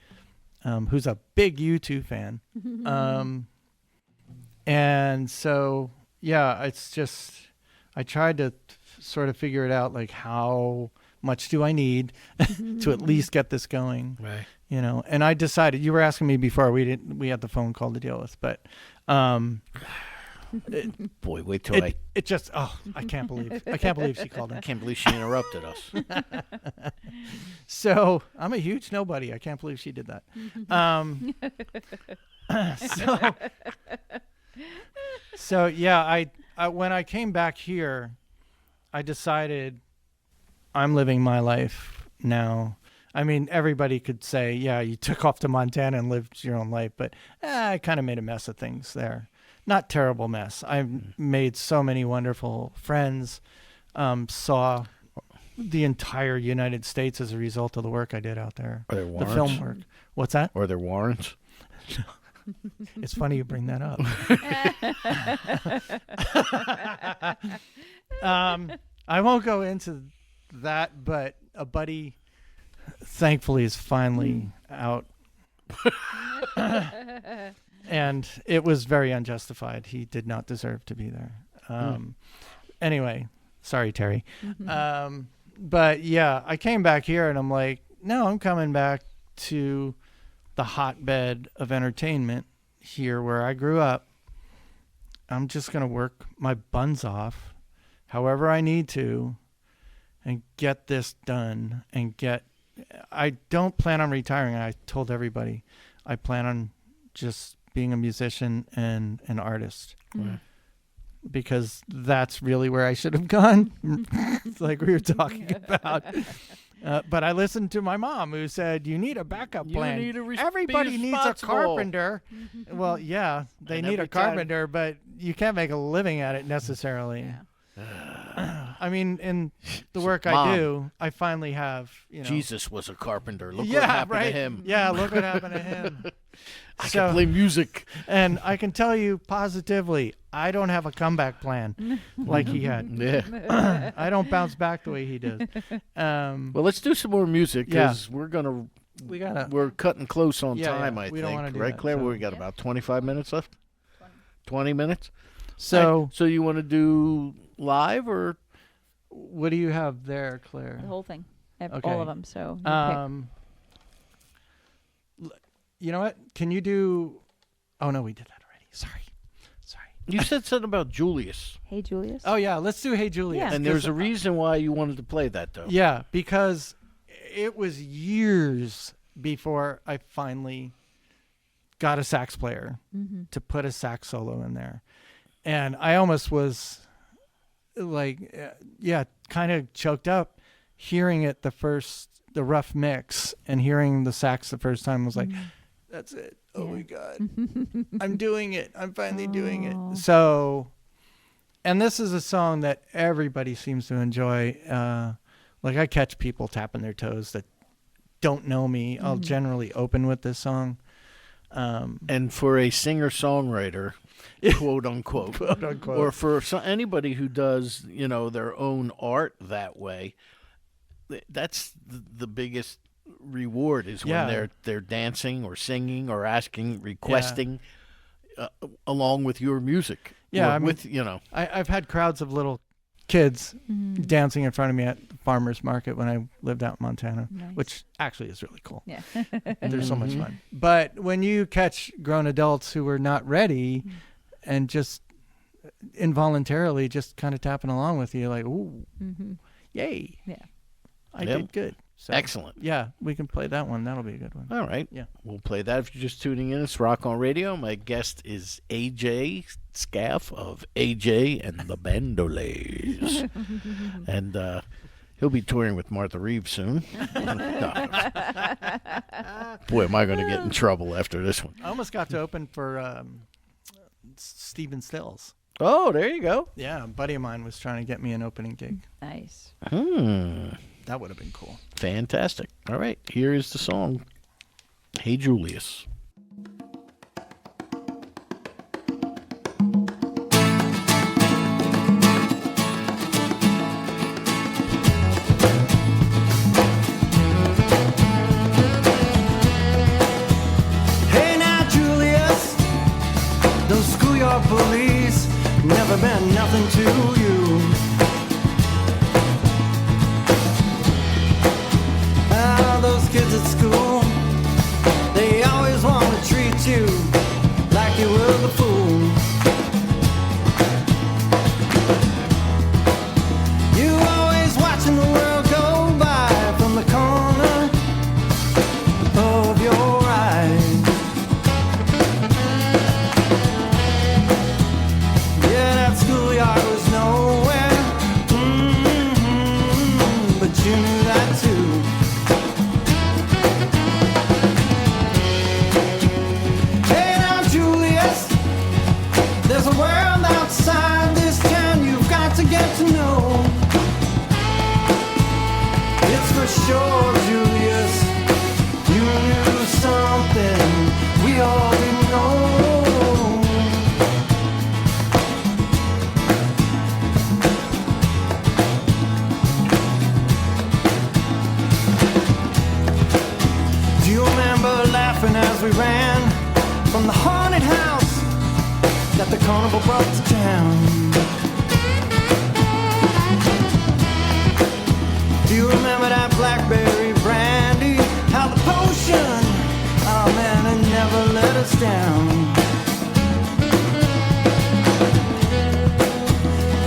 who's a big U2 fan. And so, yeah, it's just, I tried to sort of figure it out, like how much do I need to at least get this going? Right. And I decided, you were asking me before we had the phone call to deal with, but Boy, wait till It just, I can't believe she called I in. can't believe she interrupted us. So I'm a huge nobody. I can't believe she did that. So yeah, I when I came back here, I decided I'm living my life now. I mean, everybody could say, yeah, you took off to Montana and lived your own life, but I kind of made a mess of things there. Not terrible mess. I've made so many wonderful friends, saw the entire United States as a result of the work I did out there. Are there The warrants? film work. What's that? Are there warrants? It's funny you bring that up. I won't go into that, but a buddy, thankfully, is finally out. And it was very unjustified. He did not deserve to be there. Anyway, sorry, Terry. But yeah, I came back here and I'm like, no, I'm coming back to the hotbed of entertainment here where I grew up. I'm just going to work my buns off however I need to and get this done I don't plan on retiring. I told everybody I plan on just being a musician and an artist. Right. Because that's really where I should have gone, like we were talking about. But I listened to my mom, who said, "You need a backup plan. Everybody needs a carpenter." Well, yeah, they need a carpenter, but you can't make a living at it necessarily. Yeah. I mean, in the work Mom, I do, I finally have, Jesus was a carpenter. Look yeah, what happened right. to him. Yeah, look what happened to him. I can play music. And I can tell you positively, I don't have a comeback plan like he had. Yeah. I don't bounce back the way he does. Well, let's do some more music because we're cutting close on time. I we think. don't wanna do right, that, Claire? so- We got about 25 minutes left. 20 minutes. So, So you want to do live or? what do you have there, Claire? The whole thing. Okay. All of them. So you pick. You know what? Can you do? Oh no, we did that already. Sorry. You said something about Julius, Hey, Julius. Oh yeah, let's do Hey Julius. Yeah. and there's a reason why you wanted to play that, though. Yeah, because it was years before I finally got a sax player to put a sax solo in there. And I almost was like, kind of choked up hearing it the rough mix, and hearing the sax the first time was like, that's it. Oh my God. I'm doing it. I'm finally doing it. So, and this is a song that everybody seems to enjoy. Like I catch people tapping their toes that don't know me. I'll generally open with this song. And for a singer-songwriter, quote unquote, or for anybody who does, their own art that way, that's the biggest reward is when they're dancing or singing or requesting along with your music. Yeah, I mean, with I've had crowds of little kids dancing in front of me at farmers market when I lived out in Montana, Nice. which actually is really cool. Yeah. They're so much fun. But when you catch grown adults who are not ready and just involuntarily just kind of tapping along with you, like, ooh, yay. Yeah. I did good. So, Excellent. Yeah, we can play that one. That'll be a good one. All right. Yeah. We'll play that if you're just tuning in. It's Rock on Radio. My guest is AJ Scaff of AJ and the Bandoles. And he'll be touring with Martha Reeves soon. Boy, am I going to get in trouble after this one. I almost got to open for Stephen Stills. Oh, there you go. Yeah, a buddy of mine was trying to get me an opening gig. Nice. That would have been cool. Fantastic. All right, here is the song, Hey Julius. Hey now, Julius, those schoolyard bullies never meant nothing to you. Those kids at school, they always want to treat you like you were the fool. for sure, Julius. You knew something we all didn't know. Do you remember laughing as we ran from the haunted house that the carnival brought to town? Do you remember that blackberry brandy? How the potion, oh man, it never let us down.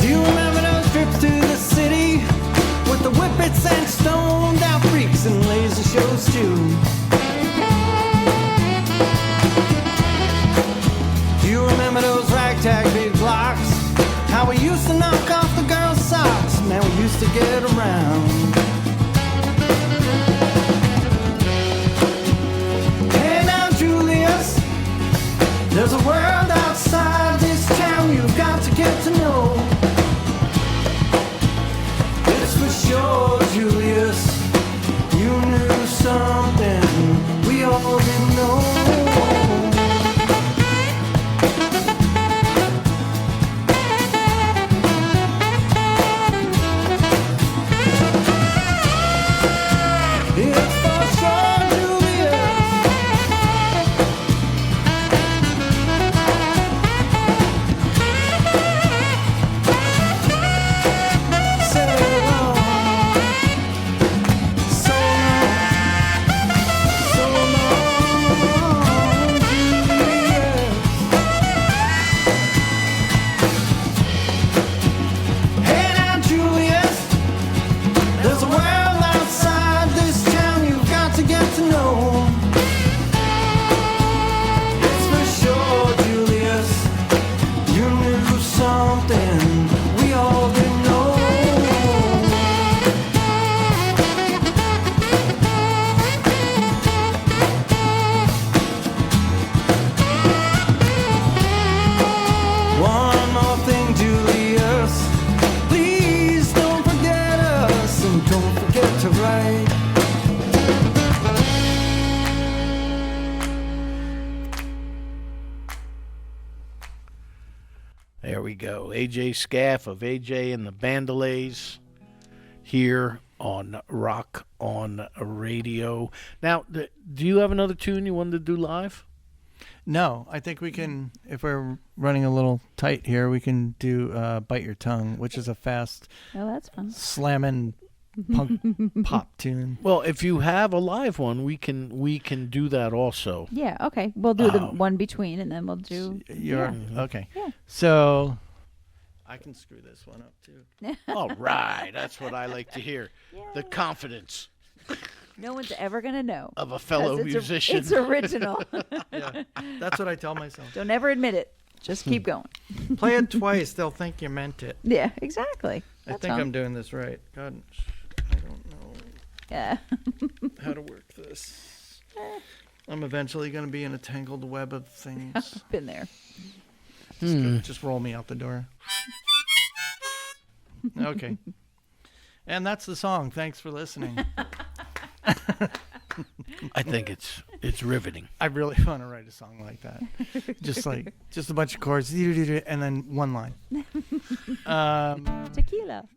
Do you remember those trips to the city with the whippets and stoned out freaks and laser shows too? Do you remember those ragtag big blocks? How we used to knock off the girls' socks? Man, we used to get around. Hey now, Julius, there's a world outside this town you've got to get to know. It's for sure, Julius, you knew something we all didn't know. It's for sure, Julius. So long, so long, Julius. Hey now, Julius, there's a world outside this town you've got to get to know. It's for sure, Julius, you knew something we all didn't know. One more thing, Julius, please don't forget us and don't forget to write. There we go. AJ Scaff of AJ and the Bandoles here on Rock on Radio. Now, do you have another tune you wanted to do live? No, I think we can, if we're running a little tight here, we can do Bite Your Tongue, which is a fast, Oh, that's fun. slamming punk pop tune. Well, if you have a live one, we can do that also. Yeah, okay. We'll do the one between, and then we'll do. Okay. Yeah. So I can screw this one up too. All right, that's what I like to hear. The confidence No one's ever gonna know. of a fellow 'Cause musician. It's original. Yeah, that's what I tell myself. Don't ever admit it. Just keep going. Play it twice; they'll think you meant it. Yeah, exactly. I That's think all. I'm doing this right. God, I don't know Yeah. how to work this. I'm eventually going to be in a tangled web of things. Been there. Just roll me out the door. Okay. And that's the song. Thanks for listening. I think it's riveting. I really want to write a song like that. Just a bunch of chords, and then one line. Tequila.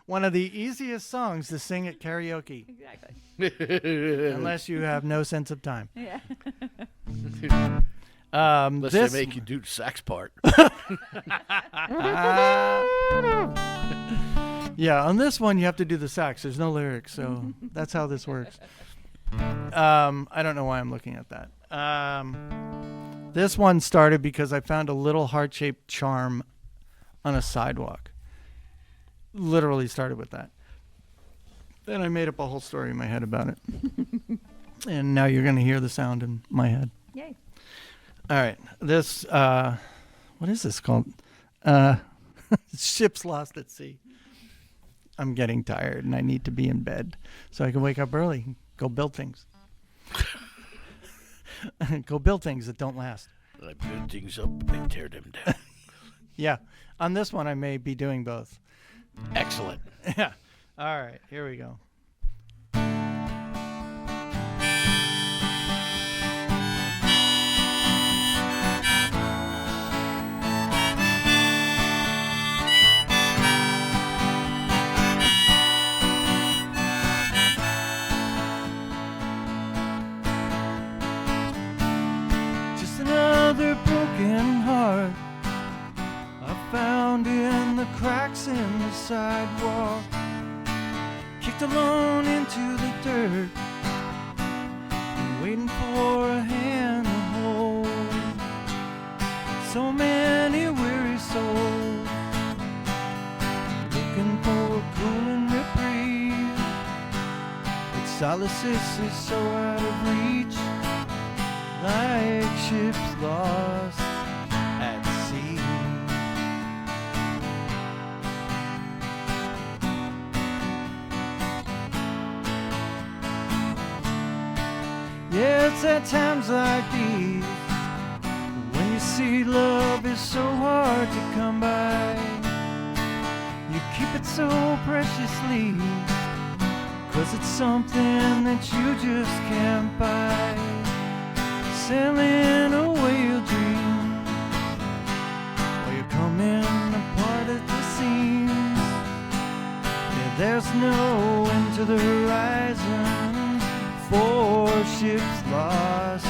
One of the easiest songs to sing at karaoke, Exactly. unless you have no sense of time. Yeah. Unless This they make you do the sax part. Yeah, on this one you have to do the sax. There's no lyrics, so that's how this works. I don't know why I'm looking at that. This one started because I found a little heart-shaped charm on a sidewalk. Literally started with that. Then I made up a whole story in my head about it. And now you're going to hear the sound in my head. Yay. All right. This, what is this called? Ships Lost at Sea. I'm getting tired and I need to be in bed so I can wake up early and go build things. Go build things that don't last. I build things up and tear them down. Yeah. On this one, I may be doing both. Excellent. Yeah. All right, here we go. Just another broken heart I found in the cracks in the sidewalk, kicked alone into the dirt, and waiting for a hand to hold. So many weary souls looking for a cooling reprieve, but solace is so out of reach, like ships lost at sea. Yeah, it's at times like these when you see love is so hard to come by. You keep it so preciously, 'cause it's something that you just can't buy. Sailing away your dream while you're coming apart at the seams. Yeah, there's no end to the horizon for ships lost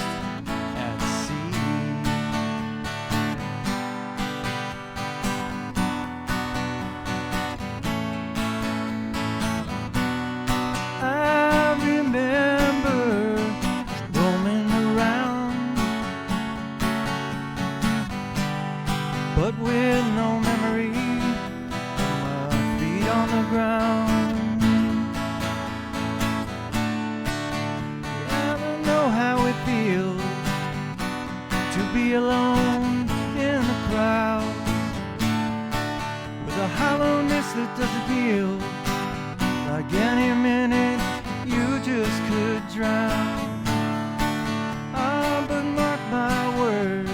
at sea. I remember roaming around, but with no memory of my feet on the ground. Be alone in the crowd with a hollowness that doesn't heal. Like any minute you just could drown. Ah, but mark my words,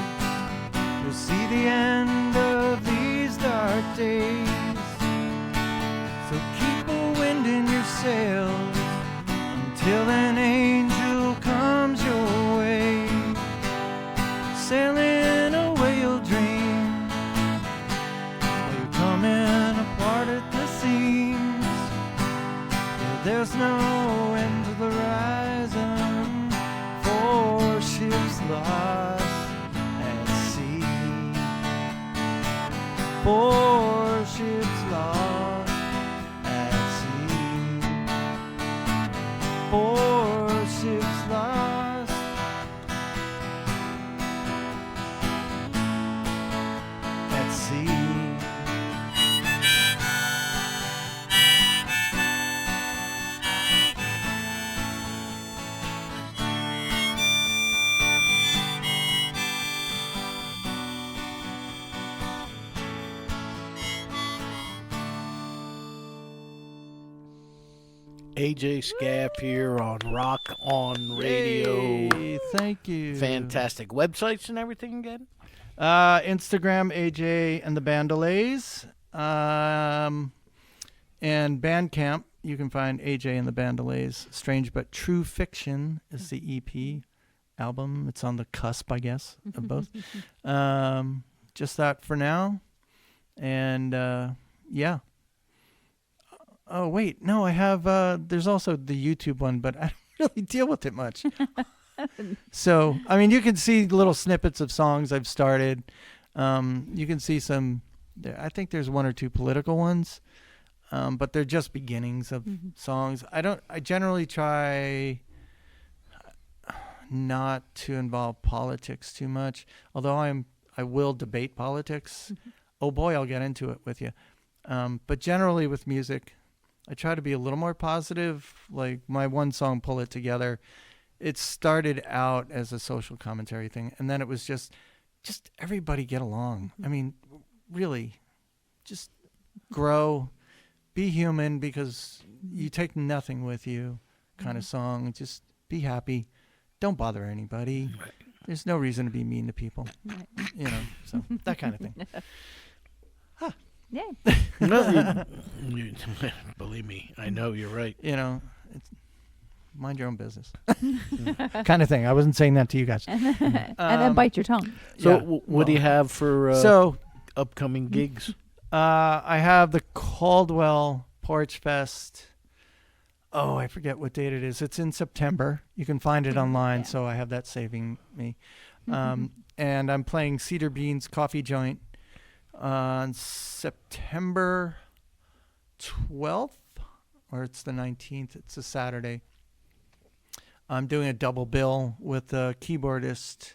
you'll see the end of these dark days. So keep a wind in your sails until an angel comes your way. Sailing away your dream while you're coming apart at the seams. Yeah, there's no end to the horizon for ships lost at sea. For ships lost at sea. For ships lost at sea. AJ Scaff here on Rock On Radio. Yay, thank you. Fantastic. Websites and everything again? Instagram, AJ and the Bandoles. And Bandcamp, you can find AJ and the Bandoles. Strange But True Fiction is the EP album. It's on the cusp, I guess, of both. Just that for now. And yeah. Oh, wait. No, I have, there's also the YouTube one, but I don't really deal with it much. So, I mean, you can see little snippets of songs I've started. You can see some, I think there's one or two political ones, but they're just beginnings of songs. I generally try not to involve politics too much, although I will debate politics. Oh boy, I'll get into it with you. But generally with music, I try to be a little more positive. Like my one song, Pull It Together, it started out as a social commentary thing, and then it was just everybody get along. I mean, really, just grow, be human, because you take nothing with you kind of song. Just be happy. Don't bother anybody. Right. There's no reason to be mean to people. Right. You know, so that kind of thing. Yeah. No, believe me, I know you're right. You know, it's, mind your own business, kind of thing. I wasn't saying that to you guys. And then bite your tongue. So, Yeah, what do you have for so upcoming gigs? I have the Caldwell Porch Fest. Oh, I forget what date it is. It's in September. You can find it online, so I have that saving me. And I'm playing Cedar Beans Coffee Joint on September 12th, or it's the 19th. It's a Saturday. I'm doing a double bill with a keyboardist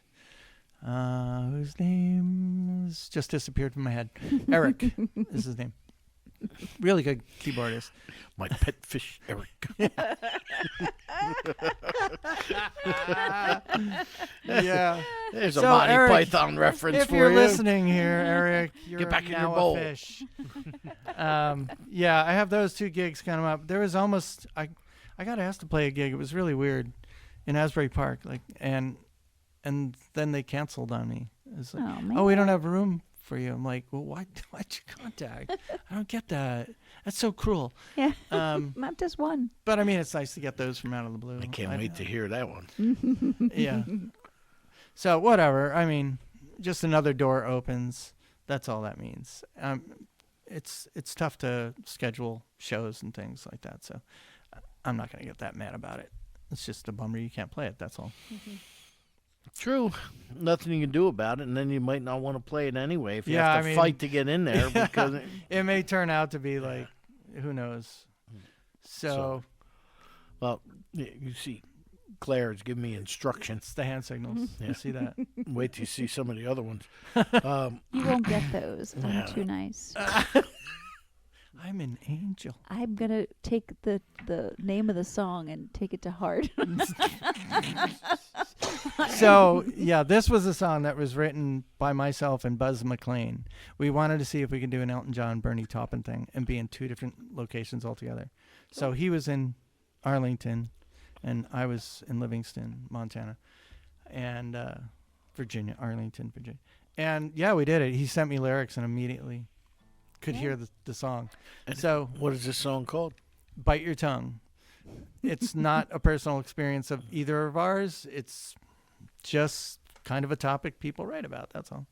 whose name has just disappeared from my head. Eric is his name. Really good keyboardist. My pet fish, Eric. Yeah. There's a So, Monty Eric, Python reference If for you're you. listening here, Eric, you're Get back in now your bowl. a fish. Yeah, I have those two gigs coming up. There was almost I got asked to play a gig. It was really weird in Asbury Park, and then they canceled on me. It's like, Oh, man. oh, we don't have room for you. I'm like, well, why'd you contact? I don't get that. That's so cruel. Yeah. Um, Not just one. but I mean, it's nice to get those from out of the blue. I can't wait to hear that one. Yeah. So whatever. I mean, just another door opens. That's all that means. It's tough to schedule shows and things like that. So I'm not gonna get that mad about it. It's just a bummer you can't play it. That's all. True. Nothing you can do about it, and then you might not want to play it anyway if you Yeah, have I to mean- fight to get in there. Because It may turn out to be like, who knows? So well, you see, Claire is giving me instructions. it's the hand signals. Yeah. You see that? Wait till you see some of the other ones. You won't get those. I'm Yeah. too nice. I'm an angel. I'm going to take the name of the song and take it to heart. So yeah, this was a song that was written by myself and Buzz McLean. We wanted to see if we could do an Elton John, Bernie Taupin thing and be in two different locations altogether. So he was in Arlington, and I was in Livingston, Montana, and Virginia, Arlington, Virginia. And yeah, we did it. He sent me lyrics and immediately could hear the song. So What is this song called? Bite Your Tongue. It's not a personal experience of either of ours. It's just kind of a topic people write about. That's all.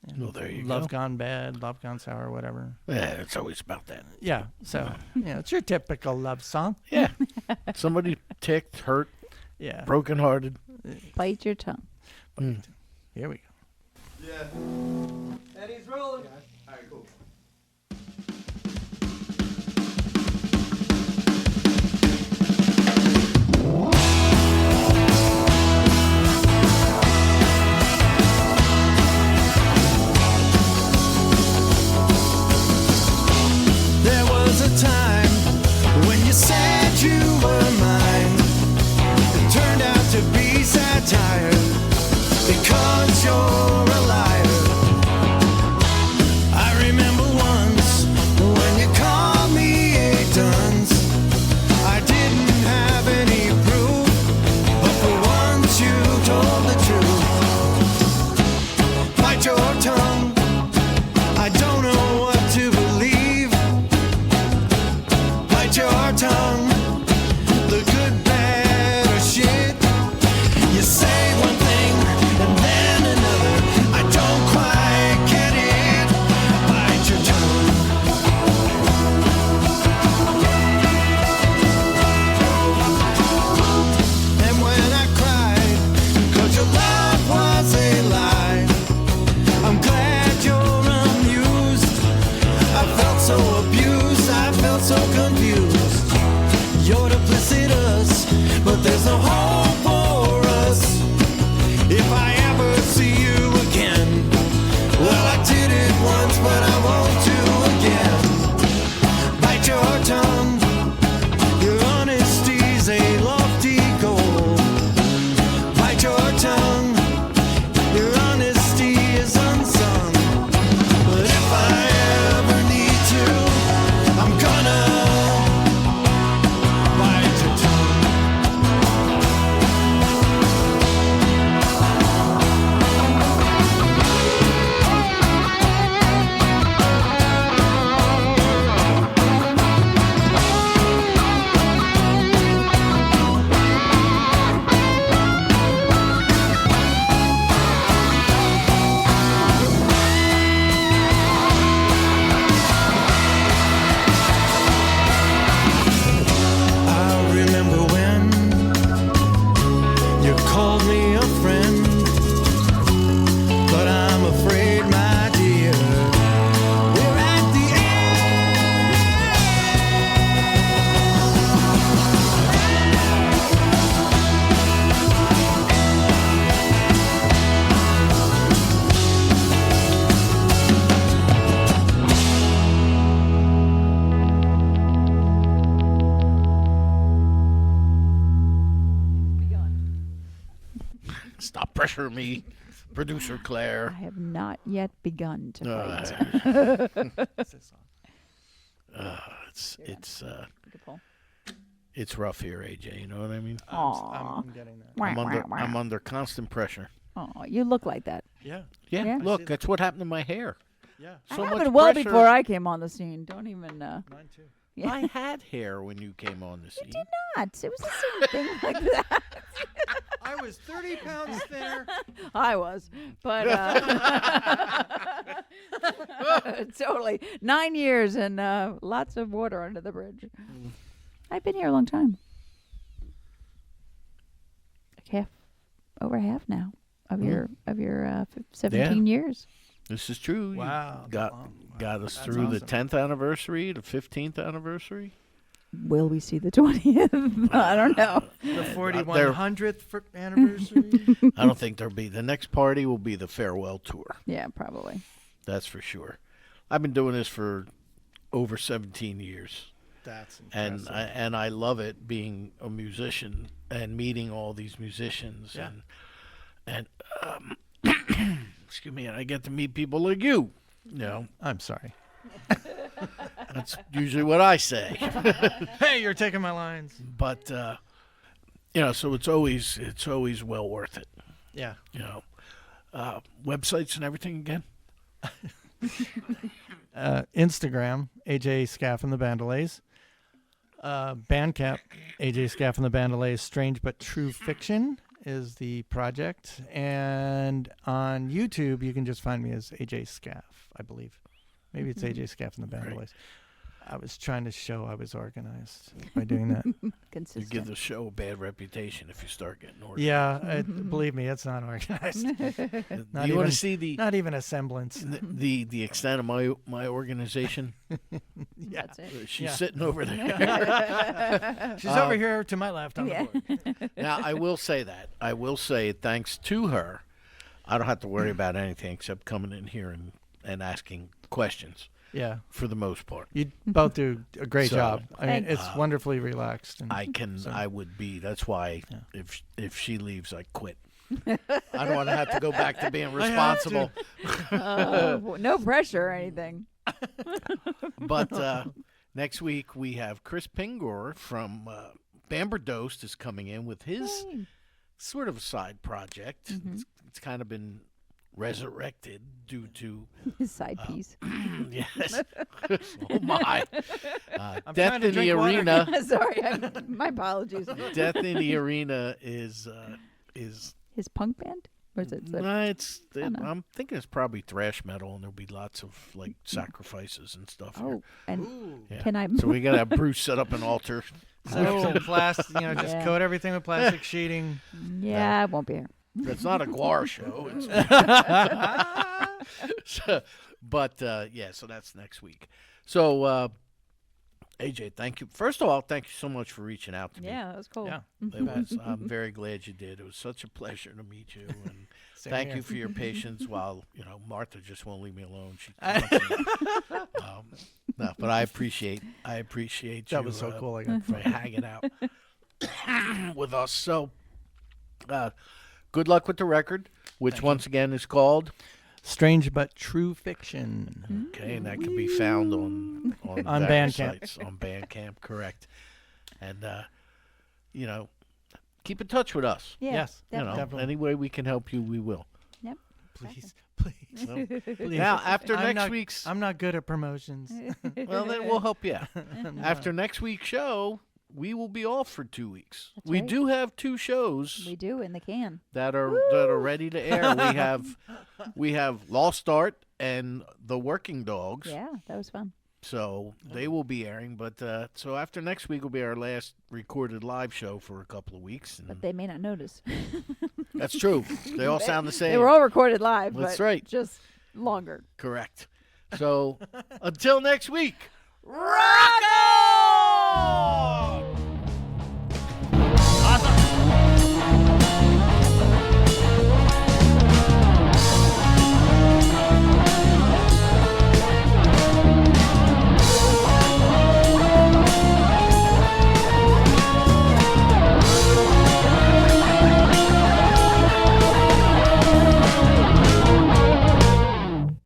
And Well, there you love go. gone bad, love gone sour, whatever. Yeah, it's always about that. Yeah. So it's your typical love song. Yeah. Somebody ticked, hurt, Yeah. brokenhearted. Bite your tongue. Here we go. And he's rolling. All right, cool. There was a time when you said you were mine. It turned out to be satire because you're a liar. I remember once when you called me 8 tons. I didn't have any proof, but for once you told the truth. Bite your tongue. I don't know what to believe. Bite your tongue. The good, bad, or shit. You say one thing and then another. I don't quite get it. Bite your tongue. And when I cried, 'cause your love was a lie, I'm glad you're amused. I felt so abused, I felt so confused. You're duplicitous, but there's no hope for us. If I ever see you again, well, I did it once, but I won't do again. Bite your tongue. Your honesty's a lofty goal. Bite your tongue. Your honesty is unsung. But if I ever need to, I'm gonna Stop pressuring me, producer I Claire. have not yet begun to fight. What's this song? Good pull. It's rough here, AJ. You know what I mean? Aw. I'm getting that. I'm under constant pressure. Oh, you look like that. Yeah. Yeah, Yeah. look, that's what happened to my hair. Yeah. So I much happened well pressure. before I came on the scene. Don't even. Mine too. Yeah. I had hair when you came on the scene. Not. It was the same thing like that. I was 30 pounds thinner. I was, but totally 9 years and lots of water under the bridge. I've been here a long time. Like over half now of your 17 years. This is true. You Wow. got us That's through the awesome. 10th anniversary, the 15th anniversary. Will we see the 20th? I don't know. The 4100th anniversary. I don't think there'll be. The next party will be the farewell tour. Yeah, probably. That's for sure. I've been doing this for over 17 years. That's And I love it, being a musician and meeting all these musicians. Yeah. And excuse me, and I get to meet people like you. You know, I'm sorry. that's usually what I say. Hey, you're taking my lines. But you know, so it's always well worth it. Yeah. You know, websites and everything again. Instagram, AJ Scaff and the Bandoles. Bandcamp, AJ Scaff and the Bandoles. Strange but True Fiction is the project. And on YouTube, you can just find me as AJ Scaff, I believe. Maybe it's AJ Scaff and the Bandoles. Right. I was trying to show I was organized by doing that. You Consistent. give the show a bad reputation if you start getting organized. Yeah, believe me, it's not organized. Do you want to see Not even a semblance. the extent of my organization? Yeah. That's it. She's Yeah. sitting over there. She's over here to my left on Yeah. the board. Now, I will say that. I will say, thanks to her, I don't have to worry about anything except coming in here and asking questions Yeah. for the most part. You both do a great So, job. I mean, Thanks. it's wonderfully relaxed. And I would be. That's why Yeah. if she leaves, I quit. I don't want to have to go back to being I have to. responsible. No pressure or anything. But next week we have Chris Pingor from Bandoles is coming in with his Yay. sort of a side project. It's kind of been resurrected due to His side piece. yes. Oh my! I'm Death trying to in the drink water. Arena. Sorry, my apologies. Death in the Arena is His punk band? Or is it? I'm thinking it's probably thrash metal, and there'll be lots of like sacrifices and stuff. Oh, Here. and Yeah. can I? So we gotta have Bruce set up an altar. Some plastic, just Yeah. coat everything with plastic sheeting. Yeah, I won't be here. It's not a Guar show. It's but yeah, so that's next week. So AJ, thank you. First of all, thank you so much for reaching out to me. Yeah, that was cool. Yeah. I'm very glad you did. It was such a pleasure to meet you, and Same thank here. you for your patience. While Martha just won't leave me alone. She constantly- no, but I appreciate you. That was so cool. I got for hanging out with us. So, good luck with the record, which once again is called. Strange but True Fiction. Okay, and that can be found on On various Bandcamp. sites, on Bandcamp, correct. And keep in touch with us. Yeah, Yes, definitely. definitely. Any way we can help you, we will. Yep. Please, please. Well, Please. now, after I'm next not- week's, I'm not good at promotions. well, then we'll help you out. After next week's show, we will be off for 2 weeks. That's We right. do have 2 shows We do in the can. that are ready to air. We have Lost Art and The Working Dogs. Yeah, that was fun. So they will be airing, but so after next week will be our last recorded live show for a couple of weeks. And But they may not notice. that's true. They all sound the same. They were all recorded live. That's but right. Just longer. Correct. So until next week. Rock on!